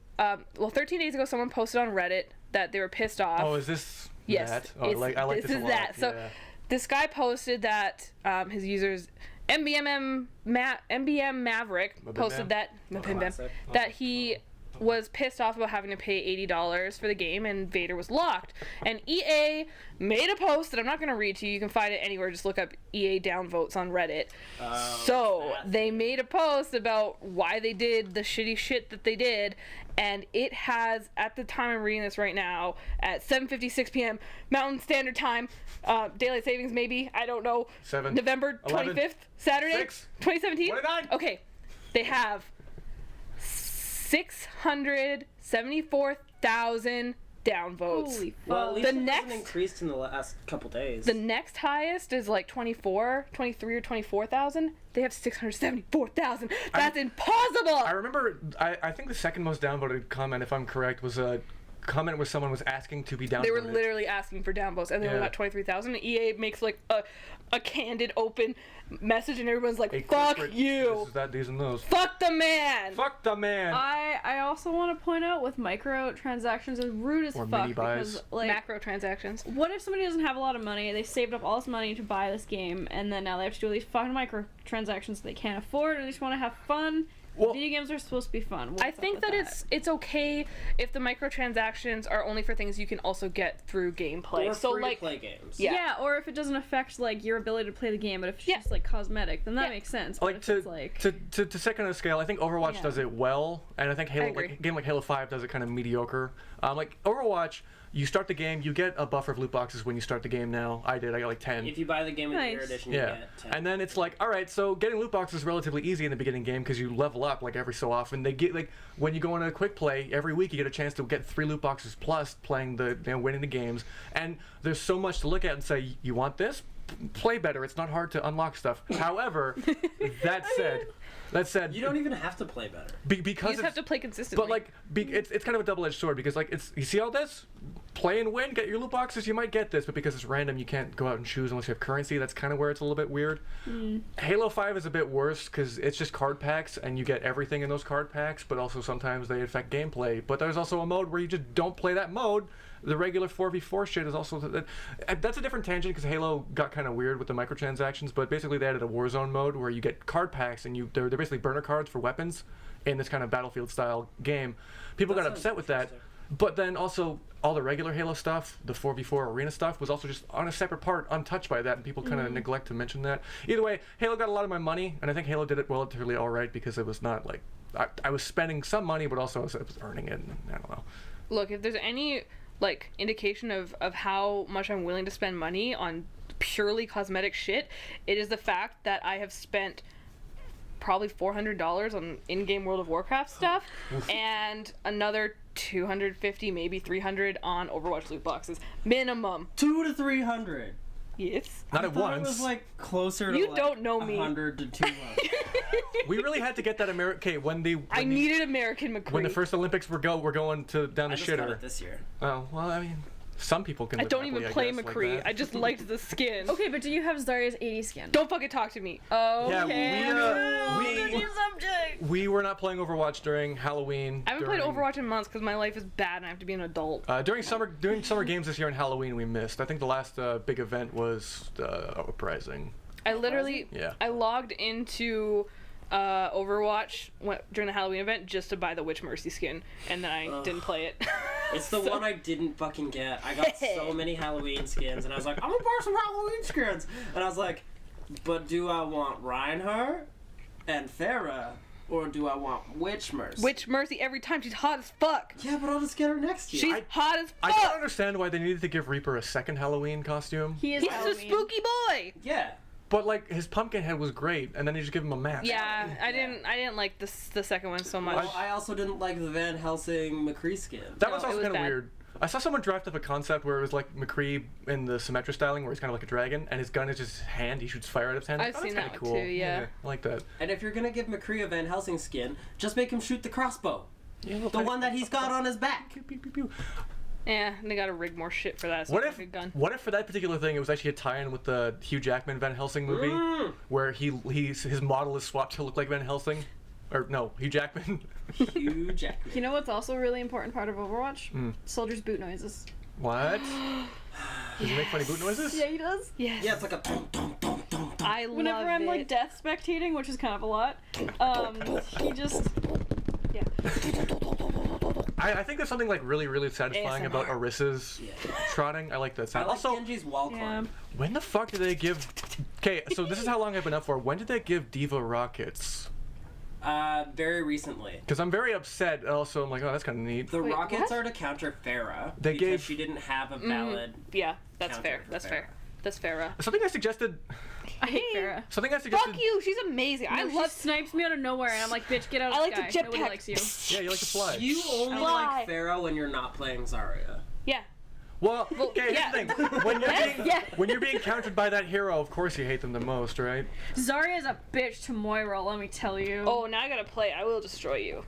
days ago, someone posted on Reddit that they were pissed off. Oh, is this Yes, that? Oh, I like this a is lot. that. So yeah. this guy posted that his users MBM Maverick posted that Classic. that he was pissed off about having to pay $80 for the game and Vader was locked. And EA made a post that I'm not going to read to you. You can find it anywhere. Just look up EA downvotes on Reddit. So they made a post about why they did the shitty shit that they did. And it has, at the time I'm reading this right now, at 7:56 p.m. Mountain Standard Time, daylight savings maybe, I don't know, 7, November 11, 25th, Saturday, 6, 2017? 29. Okay, they have 674,000 downvotes. Holy fuck. Well, at least The it next- hasn't increased in the last couple days. The next highest is like 23 or 24,000. They have 674,000. That's impossible. I remember. I think the second most downvoted comment, if I'm correct, was a comment where someone was asking to be downvoted. They were literally asking for downvotes, and they only Yeah. got 23,000. EA makes like a candid, open message, and everyone's like, A "Fuck corporate- you, This is that, these and those. fuck the man." Fuck the man. I also want to point out with microtransactions is rude as Or fuck mini buys. because like Macro transactions. what if somebody doesn't have a lot of money, they saved up all this money to buy this game, and then now they have to do all these fucking microtransactions they can't afford, and they just want to have fun. Well- Video games are supposed to be fun. What's I up think with that it's okay if the microtransactions are only for things you can also get through gameplay. or So free like, to play games. Yeah. yeah. Or if it doesn't affect like your ability to play the game, but if it's Yeah. just like cosmetic, then that Yeah. makes sense. But like if to, it's like to second the scale, I think Overwatch Yeah. does it well, and I think Halo, agree. like a game like Halo 5 does it kind of mediocre. Like Overwatch, you start the game, you get a buffer of loot boxes when you start the game. Now I got like 10. If you buy the game in the year Nice. edition, you Yeah, get 10. and then it's like, all right, so getting loot boxes is relatively easy in the beginning game because you level up like every so often. They get like when you go on a quick play every week, you get a chance to get 3 loot boxes plus playing winning the games. And there's so much to look at and say, you want this? Play better. It's not hard to unlock stuff. However, that said, You don't even have to play better. you because just it's, have to play consistently. but like it's kind of a double-edged sword because like you see all this, play and win, get your loot boxes, you might get this, but because it's random, you can't go out and choose unless you have currency. That's kind of where it's a little bit weird. Halo 5 is a bit worse because it's just card packs and you get everything in those card packs, but also sometimes they affect gameplay. But there's also a mode where you just don't play that mode. The regular 4v4 shit is also that's a different tangent because Halo got kind of weird with the microtransactions, but basically they added a Warzone mode where you get card packs and they're basically burner cards for weapons in this kind of Battlefield style game. People That got sounds upset with that. interesting. But then also all the regular Halo stuff, the 4v4 arena stuff, was also just on a separate part, untouched by that, and people kind of neglect to mention that. Either way, Halo got a lot of my money, and I think Halo did it relatively all right because it was not like I was spending some money, but also I was earning it. And I don't know. Look, if there's any like indication of how much I'm willing to spend money on purely cosmetic shit, it is the fact that I have spent probably $400 on in-game World of Warcraft stuff and another 250, maybe 300 on Overwatch loot boxes minimum. 200 to 300. Yes. Not I at thought once. It was like closer to You like don't know me. 100 to 200. We really had to get that American. Okay, I needed American McCree. when the first Olympics were going to down I the just got shitter. it this year. Oh well, I mean, some people can. I live don't happily, even play guess, like McCree. that. I just liked the skin. okay, but do you have Zarya's 80 skin? Don't fucking talk to me. Yeah, Okay. we were not playing Overwatch during Halloween. I haven't played during- Overwatch in months because my life is bad and I have to be an adult. During summer games this year and Halloween we missed. I think the last big event was Uprising. I literally, Yeah. I logged into Overwatch during the Halloween event just to buy the Witch Mercy skin, and then I didn't play it. It's the one I didn't fucking get. I got so many Halloween skins, and I was like, I'm gonna buy some Halloween skins. And I was like, but do I want Reinhardt and Pharah, or do I want Witch Mercy? Witch Mercy every time. She's hot as fuck. Yeah, but I'll just get her next year. She's hot as I don't fuck. understand why they needed to give Reaper a second Halloween costume. He is He's Halloween. a spooky boy. Yeah. But like his pumpkin head was great, and then you just give him a mask. Yeah, I didn't like the second one so much. Well, I also didn't like the Van Helsing McCree skin. That No, was it also was kind of bad. weird. I saw someone draft up a concept where it was like McCree in the Symmetra styling, where he's kind of like a dragon, and his gun is just his hand. He shoots fire out of his hand. I've Oh, seen that's that kinda one cool. too, yeah. I like that. And if you're gonna give McCree a Van Helsing skin, just make him shoot the crossbow. Yeah, little The tiny- one that he's got on his back. Pew, pew, pew, pew. Yeah, and they gotta rig more shit for that. So What it's if a good gun? what if for that particular thing it was actually a tie-in with the Hugh Jackman Van Helsing movie, where his model is swapped to look like Van Helsing, or no, Hugh Jackman. Hugh Jackman. You know what's also a really important part of Overwatch? Hmm. Soldiers' boot noises. What? Does he make funny boot noises? Yeah, he does. Yes. Yeah, it's like a dum dum dum dum dum. I love Whenever I'm it. like death spectating, which is kind of a lot, he just I think there's something like really, really satisfying about ASMR. Orissa's trotting. I like that I sound. like Also, Genji's wall climb. when the fuck did they give... Okay, so this is how long I've been up for. When did they give Diva rockets? Very recently. Because I'm very upset. Also, I'm like, oh, that's kind of neat. The Wait, rockets what? are to counter Pharah They because gave- she didn't have a valid. Yeah, that's counter fair. for That's Pharah. fair. That's fair. Something I suggested... I hate Farrah. Something I suggested... Fuck you. She's amazing. I She love. snipes me out of nowhere, and I'm like, bitch, get out of I the like the sky. Nobody jetpack. likes you. Yeah, you like to fly. You only Fly. like Pharah when you're not playing Zarya. Yeah. Well, okay, yeah. here's the thing. When you're, Yes, being, yeah. when you're being countered by that hero, of course you hate them the most, right? Zarya's a bitch to Moira, let me tell you. Oh, now I gotta play. I will destroy you.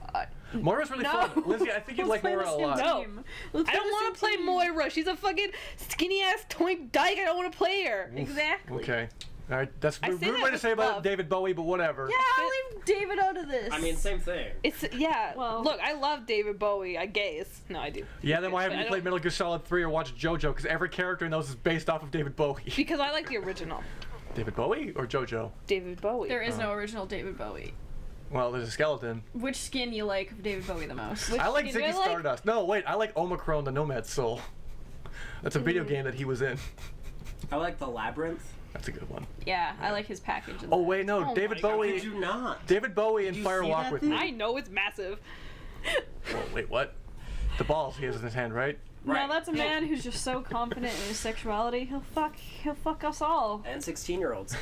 Moira's really no. fun. Lindsay, I think you'd like Let's play Moira the a same lot. No. team. Let's I play don't the want to same play team. Moira. She's a fucking skinny ass toink dyke. I don't want to play her. Exactly. Okay. All right, that's I a say rude that way to with say about love. David Bowie, but whatever. Yeah, I'll leave David out of this. I mean, same thing. It's yeah. Well- Look, I love David Bowie. I gaze. No, I do. Yeah, then why haven't But you I played don't- Metal Gear Solid 3 or watched JoJo? Because every character in those is based off of David Bowie. Because I like the original David Bowie or JoJo? David Bowie. there is no original David Bowie. Well, there's a skeleton. Which skin you like of David Bowie the most? Which I like skin do Ziggy I like? Stardust. No, wait, I like Omicron the Nomad Soul. That's a video game that he was in. I like the Labyrinth. That's a good one. Yeah, I like his package. in Oh, that. wait, no, Oh David my God. Bowie. Did you not? David Bowie in you Fire see Walk that with thing? Me. I know it's massive. Whoa, wait, what? The balls he has in his hand, right? Right. No, that's a man who's just so confident in his sexuality. He'll fuck us all. And 16-year-olds.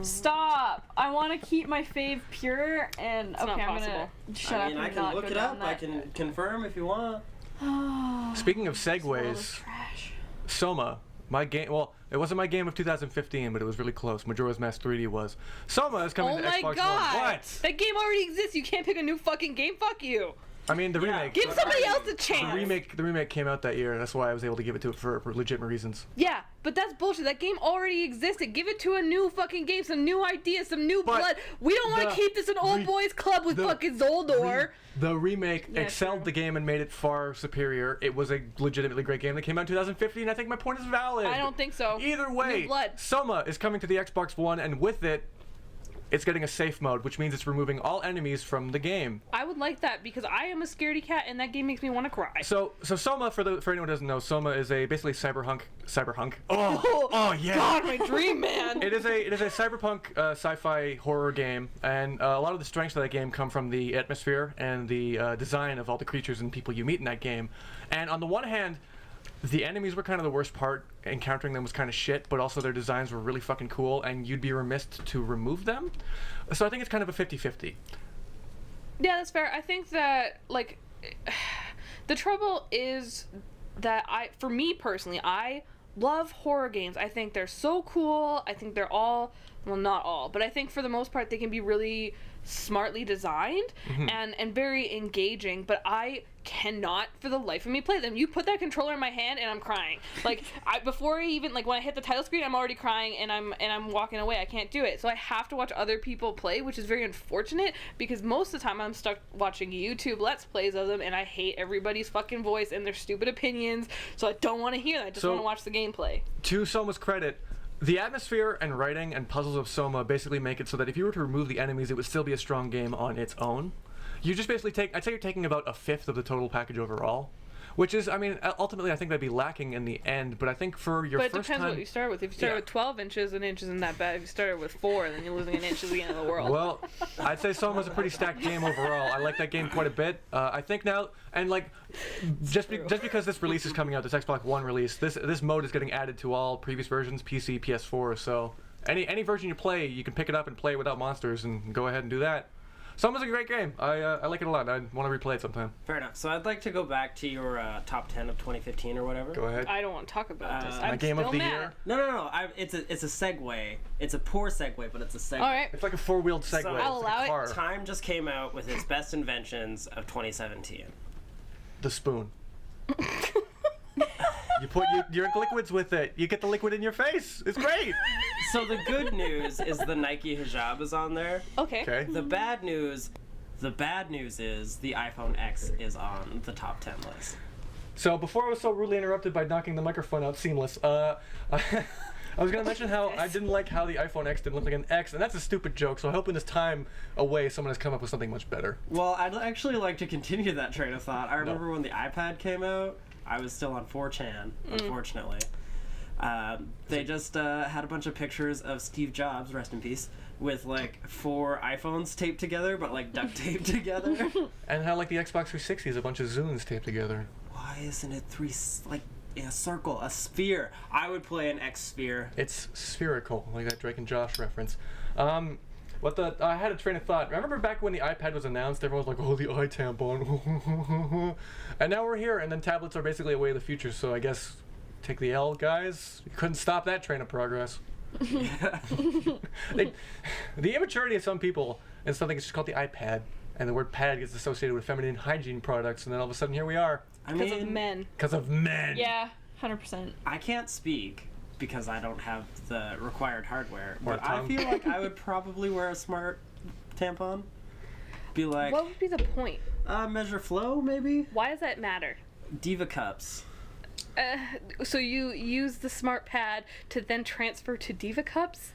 Stop! I want to keep my fave pure, and It's okay, not I'm possible. gonna shut I mean, up I and can not look go it down up. I that. can confirm if you want. Speaking of This world is segues, trash. Soma, my game. Well, it wasn't my game of 2015, but it was really close. Majora's Mask 3D was. Soma is coming Oh to my Xbox god! One. What? That game already exists. You can't pick a new fucking game. Fuck you. I mean, the Yeah. remake. Give But somebody I- else a The chance. remake came out that year. That's why I was able to give it to it for legitimate reasons. Yeah, but that's bullshit. That game already existed. Give it to a new fucking game, some new ideas, some new But blood. We don't want the to keep this an old re- boys club with the fucking Zoldor. The remake Yeah, excelled true. the game and made it far superior. It was a legitimately great game that came out in 2015. I think my point is valid. I don't think so. Either way, New blood. Soma is coming to the Xbox One, and with it, it's getting a safe mode, which means it's removing all enemies from the game. I would like that because I am a scaredy cat and that game makes me want to cry. So Soma, for anyone who doesn't know, Soma is a basically cyberpunk. Oh yeah. God, my dream, man. It is a cyberpunk sci-fi horror game, and a lot of the strengths of that game come from the atmosphere and the design of all the creatures and people you meet in that game. And on the one hand, the enemies were kind of the worst part. Encountering them was kind of shit, but also their designs were really fucking cool, and you'd be remiss to remove them. So I think it's kind of a 50-50. Yeah, that's fair. I think that like the trouble is that for me personally, I love horror games. I think they're so cool. I think they're all, well, not all, but I think for the most part they can be really smartly designed and very engaging, but I cannot for the life of me play them. You put that controller in my hand and I'm crying. Like before I even when I hit the title screen, I'm already crying and I'm walking away. I can't do it. So I have to watch other people play, which is very unfortunate because most of the time I'm stuck watching YouTube Let's Plays of them and I hate everybody's fucking voice and their stupid opinions. So I don't want to hear that. I just So- want to watch the gameplay. To Soma's credit, The atmosphere and writing and puzzles of Soma basically make it so that if you were to remove the enemies, it would still be a strong game on its own. You just basically I'd say you're taking about a fifth of the total package overall. Which is, I mean, ultimately I think that'd be lacking in the end, but I think for your But it first depends time... what you start with. If you start Yeah. with 12 inches, an inch isn't that bad. If you started with 4, then you're losing an inch at the end of the world. Well, I'd say Soma's a pretty stacked game overall. I like that game quite a bit. I think now, and like, just because this release is coming out, this Xbox One release, this mode is getting added to all previous versions, PC, PS4. So any version you play, you can pick it up and play without monsters, and go ahead and do that. Soma's a great game. I like it a lot. I want to replay it sometime. Fair enough. So I'd like to go back to your top 10 of 2015 or whatever. Go ahead. I don't want to talk about this. My I'm game still of the mad. year. No. It's a segue. It's a poor segue, but it's a segue. All right. It's like a four-wheeled Segway. So- It's I'll like allow a it. car. Time just came out with its best inventions of 2017. The spoon. You drink liquids with it. You get the liquid in your face. It's great. So the good news is the Nike hijab is on there. Okay. Okay. The bad news is the iPhone X is on the top 10 list. So before I was so rudely interrupted by knocking the microphone out seamless, I was going to mention how I didn't like how the iPhone X didn't look like an X, and that's a stupid joke, so I hope in this time away someone has come up with something much better. Well, I'd actually like to continue that train of thought. I remember when the iPad came out, I was still on 4chan, unfortunately. They just had a bunch of pictures of Steve Jobs, rest in peace, with like 4 iPhones taped together, but like duct taped together. And how like the Xbox 360 is a bunch of Zunes taped together. Why isn't it a circle, a sphere? I would play an X sphere. It's spherical, like that Drake and Josh reference. I had a train of thought. Remember back when the iPad was announced, everyone was like, oh, the iTampon. And now we're here, and then tablets are basically a way of the future, so I guess take the L, guys. You couldn't stop that train of progress. The immaturity of some people, and something it's just called the iPad, and the word pad gets associated with feminine hygiene products, and then all of a sudden here we are. I Because of mean, men. Because of men. Yeah, 100%. I can't speak because I don't have the required hardware, Or but I tongue. feel like I would probably wear a smart tampon. Be like, What would be the point? measure flow, maybe? Why does that matter? Diva cups. So you use the smart pad to then transfer to Diva cups?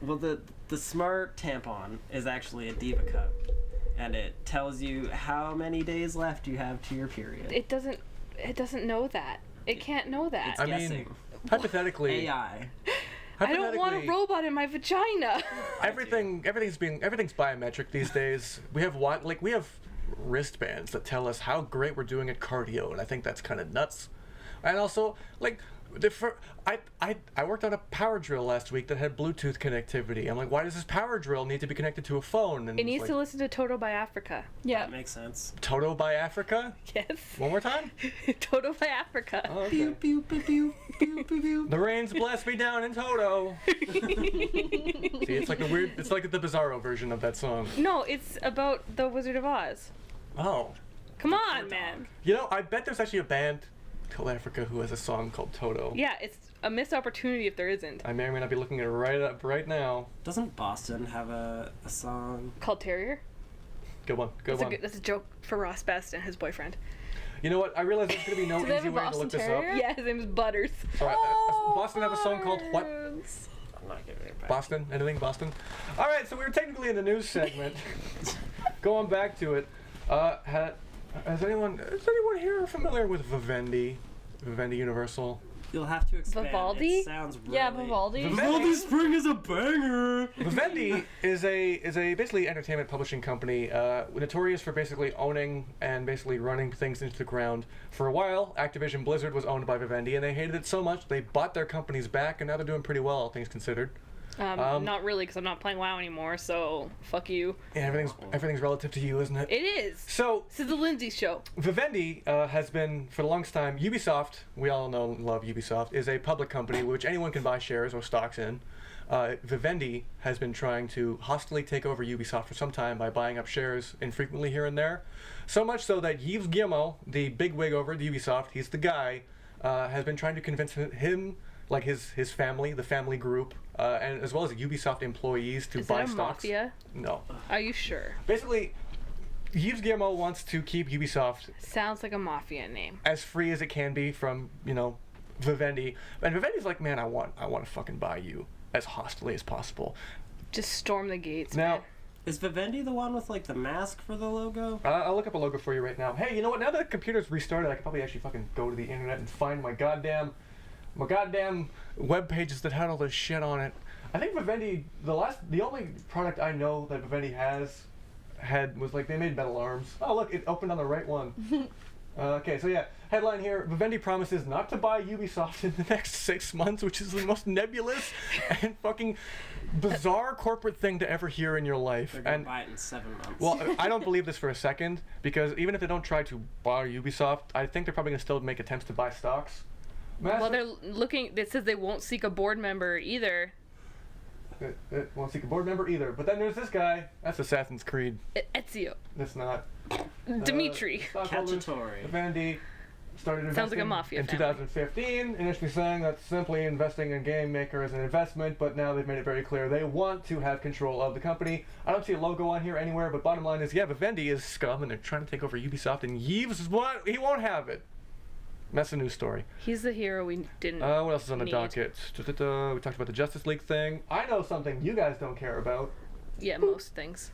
Well, the smart tampon is actually a Diva cup, and it tells you how many days left you have to your period. It doesn't know that. It can't know that. It's I mean, guessing. hypothetically, AI. I don't want a hypothetically, robot in my vagina. everything's biometric these days. We have wristbands that tell us how great we're doing at cardio, and I think that's kind of nuts. And also, like, I worked on a power drill last week that had Bluetooth connectivity. I'm like, why does this power drill need to be connected to a phone? And It needs it's to like, listen to Toto by Africa. Yeah. That makes sense. Toto by Africa? Yes. One more time? Toto by Africa. Oh, okay. Pew, pew, pew, pew, pew, pew, pew. The rains bless me down in Toto. See, it's like the Bizarro version of that song. No, it's about the Wizard of Oz. Oh. Come on, man. You know, I bet there's actually a band called Africa who has a song called Toto. Yeah, it's a missed opportunity if there isn't. I may or may not be looking at it right now. Doesn't Boston have a song? Called Terrier. Good one. Good one. That's a joke for Ross Best and his boyfriend. You know what? I realize there's going to be no Do they have easy a way to Boston look this Terrier? up. Yeah, his name's Butters. All right, Boston have a song called what? I'm not giving it back. Boston? Anything Boston? All right, so we were technically in the news segment. Going back to it, is anyone here familiar with Vivendi? Vivendi Universal? You'll have to expand. Vivaldi? It sounds really... Yeah, Vivaldi. Vivaldi Spring is a banger! Vivendi is a basically entertainment publishing company, notorious for basically owning and basically running things into the ground. For a while, Activision Blizzard was owned by Vivendi, and they hated it so much they bought their companies back, and now they're doing pretty well, all things considered. Not really, because I'm not playing WoW anymore, so fuck you. Yeah, everything's relative to you, isn't it? It is. So This is the Lindsay show. Vivendi has been, for the longest time, Ubisoft, we all know and love Ubisoft, is a public company which anyone can buy shares or stocks in. Vivendi has been trying to hostily take over Ubisoft for some time by buying up shares infrequently here and there. So much so that Yves Guillemot, the bigwig over at Ubisoft, he's the guy, has been trying to convince him, like his family, the family group, and as well as Ubisoft employees to Is buy that a stocks. mafia? No. Are you sure? Basically, Yves Guillemot wants to keep Ubisoft Sounds like a mafia name. as free as it can be from, Vivendi, and Vivendi's like, man, I want to fucking buy you as hostily as possible. Just storm the gates. Now, man. Is Vivendi the one with like the mask for the logo? I'll look up a logo for you right now. Hey, you know what? Now that the computer's restarted, I could probably actually fucking go to the internet and find my goddamn web pages that had all this shit on it. I think Vivendi, the only product I know that Vivendi had was like they made metal arms. Oh look, it opened on the right one. Okay, so yeah, headline here: Vivendi promises not to buy Ubisoft in the next 6 months, which is the most nebulous and fucking bizarre corporate thing to ever hear in your life. They're gonna And buy it in 7 months. well, I don't believe this for a second, because even if they don't try to buy Ubisoft, I think they're probably gonna still make attempts to buy stocks. Well, they're looking. It says they won't seek a board member either. It won't seek a board member either. But then there's this guy. That's Assassin's Creed. Ezio. That's not. Dimitri. Stockholders, Cacciatore. Vivendi started investing Sounds like a mafia in family. 2015, initially saying that simply investing in Game Maker is an investment, but now they've made it very clear they want to have control of the company. I don't see a logo on here anywhere, but bottom line is, yeah, Vivendi is scum, and they're trying to take over Ubisoft, and Yves is what? He won't have it. That's a news story. He's the hero we didn't. What else is on the need. docket? We talked about the Justice League thing. I know something you guys don't care about. Yeah, most things.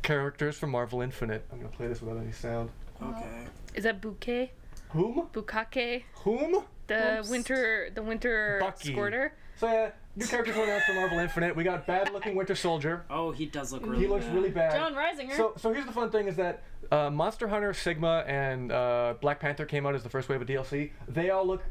Characters from Marvel Infinite. I'm gonna play this without any sound. Okay. Is that Bouquet? Whom? Bukake? Whom? The Oops. winter Bucky. squirter? So yeah, new characters were announced from Marvel Infinite. We got bad-looking Winter Soldier. Oh, he does look really He looks bad. really bad. John Reisinger. So here's the fun thing is that Monster Hunter, Sigma, and Black Panther came out as the first wave of DLC. They all look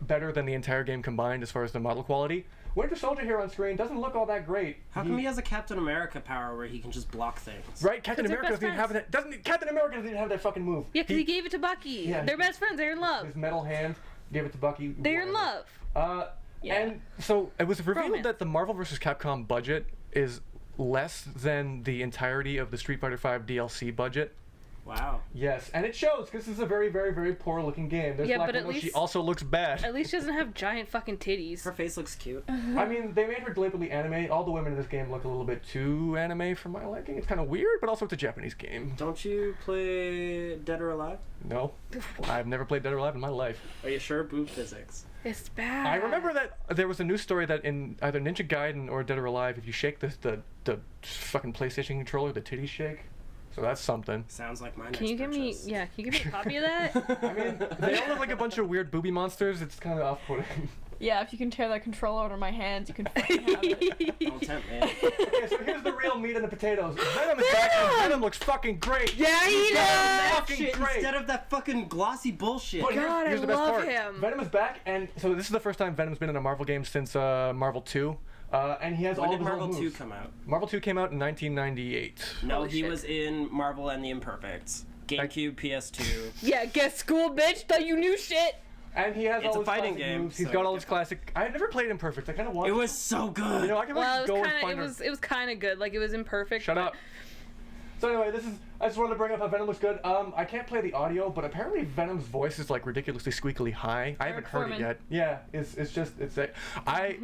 better than the entire game combined as far as the model quality. Winter Soldier here on screen doesn't look all that great. How come he has a Captain America power where he can just block things? Right, Captain 'Cause they're America best doesn't even have friends. that. Captain America doesn't even have that fucking move. Yeah, because he gave it to Bucky. Yeah. They're best friends. They're in love. His metal hand gave it to Bucky. They're in whatever. love. Yeah. And so it was revealed Romance. that the Marvel vs. Capcom budget is less than the entirety of the Street Fighter V DLC budget. Wow. Yes, and it shows because this is a very, very, very poor-looking game. There's Yeah, Black but at Widow, she least- also looks bad. At least she doesn't have giant fucking titties. Her face looks cute. I mean, they made her deliberately anime. All the women in this game look a little bit too anime for my liking. It's kind of weird, but also it's a Japanese game. Don't you play Dead or Alive? No, I've never played Dead or Alive in my life. Are you sure? Boob physics. It's bad. I remember that there was a news story that in either Ninja Gaiden or Dead or Alive, if you shake the fucking PlayStation controller, the titties shake. So that's something. Sounds like my Can you give me? Yeah, can you give me a copy of that? I mean, they all look like a bunch of weird booby monsters. It's kind of off-putting. Yeah, if you can tear that controller out of my hands, you can fucking have it. Don't tempt me. Okay, so here's the real meat and the potatoes. Venom is back, and Venom looks fucking great. Yeah, he That does. fucking shit great. instead of that fucking glossy bullshit. But God, I the best love part. him. Venom is back, and so this is the first time Venom's been in a Marvel game since Marvel 2. And he has When all did of his Marvel own 2 moves. come out? Marvel 2 came out in 1998. No, Holy he shit. was in Marvel and the Imperfects. GameCube, PS2. Yeah, get school, bitch. Thought you knew shit. And he has It's all a his fighting classic game, moves. He's so got all you his get classic. I never played Imperfect. I kind of wanted. It was so good. You know, I can Well, like it was go and kind of. find It was kind of good. Like it was imperfect. Shut but up. So anyway, I just wanted to bring up how Venom looks good. I can't play the audio, but apparently Venom's voice is like ridiculously squeakily high. I haven't heard it Foreman. yet. Yeah, I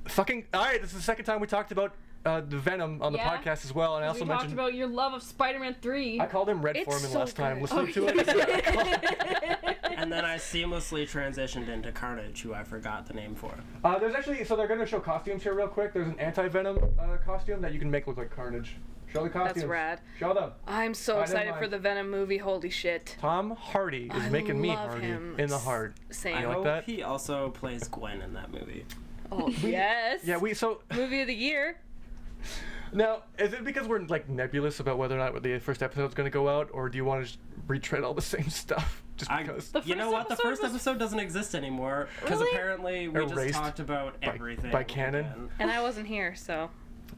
fucking all right. This is the second time we talked about the Venom on the Yeah. podcast as well, and I We also talked mentioned about your love of Spider-Man 3. I called him Red It's Foreman so last time. good. Listening to it. And then I seamlessly transitioned into Carnage, who I forgot the name for. There's actually they're going to show costumes here real quick. There's an anti-Venom costume that you can make look like Carnage. Show the costumes. That's rad. Show them. I'm so I didn't excited for mind. the Venom movie. Holy shit. Tom Hardy is I making me love Hardy him. in the heart. Same. I like hope that? he also plays Gwen in that movie. Oh yes. Yeah, so Movie of the year. now is it because we're like nebulous about whether or not the first episode's going to go out, or do you want to just retread all the same stuff just because? You know first what? The episode first was- episode doesn't exist anymore because Really? apparently we Erased just talked about everything by canon? again. And I wasn't here, so.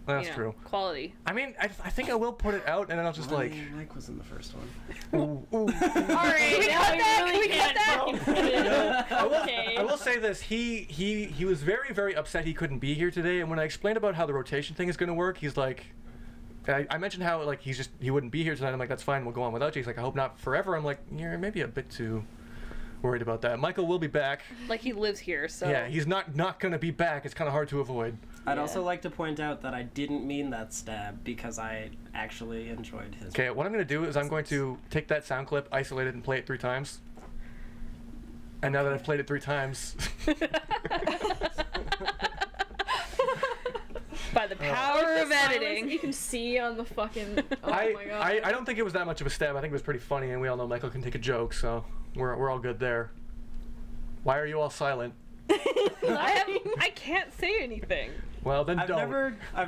That's you know, true. Quality. I mean, I think I will put it out, and then I'll just like. Mike was in the first one. Ooh, ooh. All right, now that? we really Can we cut can't fucking put it. Okay. I will say this: he was very, very upset he couldn't be here today. And when I explained about how the rotation thing is going to work, he's like, I mentioned how like he wouldn't be here tonight. I'm like, that's fine, we'll go on without you. He's like, I hope not forever. I'm like, you're maybe a bit too worried about that. Michael will be back. Like he lives here, so. Yeah, he's not going to be back. It's kind of hard to avoid. I'd Yeah. also like to point out that I didn't mean that stab because I actually enjoyed his. Okay, what I'm going to do is I'm going to take that sound clip, isolate it, and play it 3 times. And now that I've played it 3 times, By the power of Silence that editing. you can see on the fucking. Oh I, my god. I don't think it was that much of a stab. I think it was pretty funny, and we all know Michael can take a joke, so we're all good there. Why are you all silent? I can't say anything. Well, then I've don't.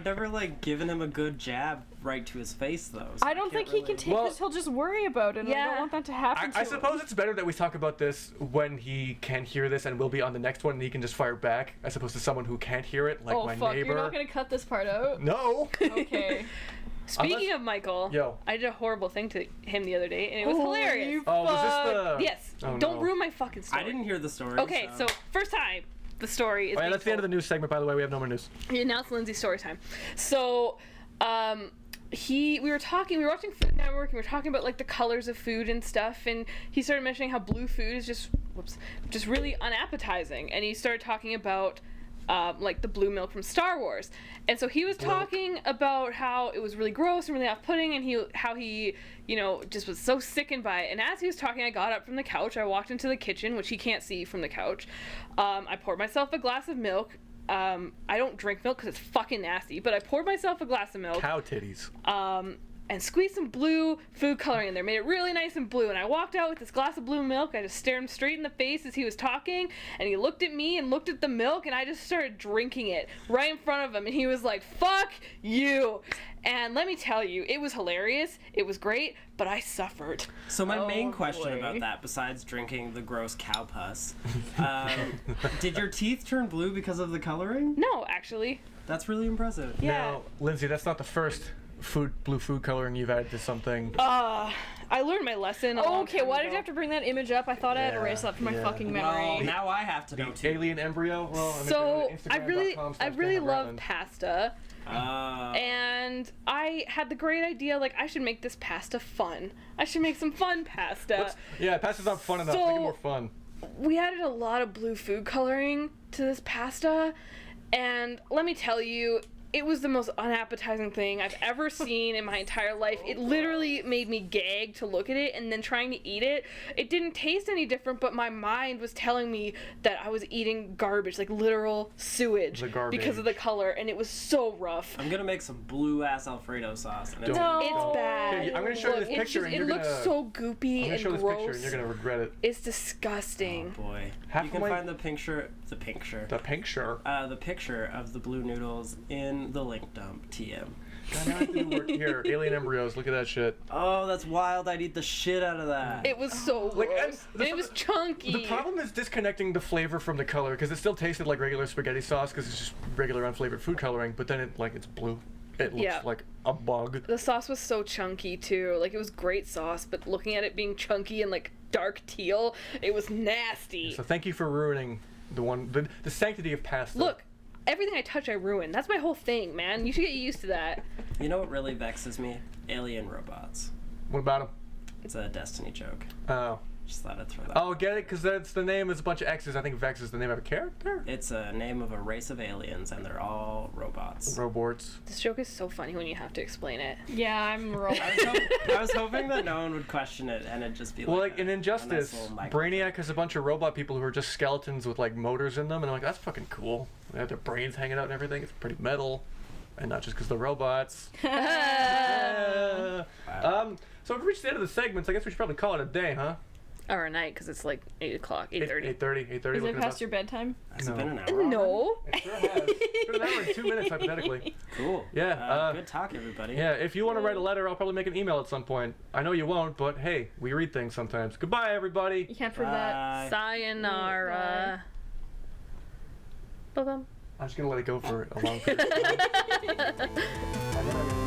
never like given him a good jab right to his face though. So I don't think he can take Well- this. He'll just worry about it. And I Yeah. don't want that to happen. I to suppose him. it's better that we talk about this when he can hear this and will be on the next one and he can just fire back, as opposed to someone who can't hear it, like Oh my fuck! neighbor. You're not gonna cut this part out. No. Okay. Speaking of Michael, Yo. I did a horrible thing to him the other day, and it was Holy hilarious. Oh, was this the? Yes. Oh, Don't no. ruin my fucking story. I didn't hear the story. Okay, so first time the story is. Oh, yeah, being that's the end of the told. news segment, by the way. We have no more news. Yeah, now it's Lindsay's story time. So, we were watching Food Network, and we were talking about like the colors of food and stuff, and he started mentioning how blue food is just really unappetizing, and he started talking about like the blue milk from Star Wars, and so he was talking about how it was really gross and really off-putting, and how he just was so sickened by it. And as he was talking, I got up from the couch, I walked into the kitchen, which he can't see from the couch. I poured myself a glass of milk. I don't drink milk because it's fucking nasty, but I poured myself a glass of milk. Cow titties. And squeezed some blue food coloring in there, made it really nice and blue. And I walked out with this glass of blue milk. I just stared him straight in the face as he was talking, and he looked at me and looked at the milk, and I just started drinking it right in front of him. And he was like, "Fuck you!" And let me tell you, it was hilarious. It was great, but I suffered. So my main Oh, question boy. about that, besides drinking the gross cow pus, did your teeth turn blue because of the coloring? No, actually, That's really impressive. yeah. Now, Lindsay, that's not the first blue food coloring you've added to something. I learned my lesson. a long Okay, time why did ago. you have to bring that image up? I thought I had Yeah, erased that from my yeah. fucking Well, memory. now I have to know too. Alien embryo? Well, I mean, So if you I go to really Instagram.com/Dan love Bratland. pasta. And I had the great idea, like, I should make this pasta fun. I should make some fun pasta. Yeah, pasta's not fun enough. Make it So- more fun. We added a lot of blue food coloring to this pasta, and let me tell you, it was the most unappetizing thing I've ever seen in my entire life. It literally made me gag to look at it, and then trying to eat it. It didn't taste any different, but my mind was telling me that I was eating garbage, like literal sewage, The garbage. because of the color, and it was so rough. I'm gonna make some blue ass Alfredo sauce. And Don't. No. It's bad. Okay, I'm gonna show you Look, this picture, and it you're looks gonna. so goopy I'm gonna and show this gross. picture, and you're gonna regret it. It's disgusting. Oh boy. Half you of can my- find the picture The picture. of the blue noodles in the link dump, TM. God, now I have to do work here. Alien embryos. Look at that shit. Oh, that's wild. I'd eat the shit out of that. It was so Like, and gross. the- And it was chunky. The problem is disconnecting the flavor from the color, because it still tasted like regular spaghetti sauce, because it's just regular unflavored food coloring. But then it's blue. It looks Yeah. like a bug. The sauce was so chunky too. Like, it was great sauce, but looking at it being chunky and like dark teal, it was nasty. So thank you for ruining the sanctity of pasta. Look, everything I touch, I ruin. That's my whole thing, man. You should get used to that. You know what really vexes me? Alien robots. What about them? It's a Destiny joke. Oh. Just thought I'd throw that. Oh, get it? Because that's the name is a bunch of X's. I think Vex is the name of a character. It's a name of a race of aliens, and they're all robots. Robots. This joke is so funny when you have to explain it. Yeah, I'm wrong. I was hoping that no one would question it, and it'd just be Well, like, like in a nice Injustice, little micro- Brainiac has a bunch of robot people who are just skeletons with like motors in them, and I'm like, that's fucking cool. They have their brains hanging out and everything. It's pretty metal, and not just because they're robots. So we've reached the end of the segments. I guess we should probably call it a day, huh? Or a night, because it's like 8 o'clock, 8:30. 8:30. Is it past your bedtime? Has it been an hour? No. It sure has. It's been an hour and 2 minutes, hypothetically. Cool. Yeah, good talk, everybody. Yeah, if you want to write a letter, I'll probably make an email at some point. I know you won't, but hey, we read things sometimes. Goodbye, everybody. You can't prove that. Bye. Sayonara. Bye-bye. I'm just gonna let it go for a long period of time.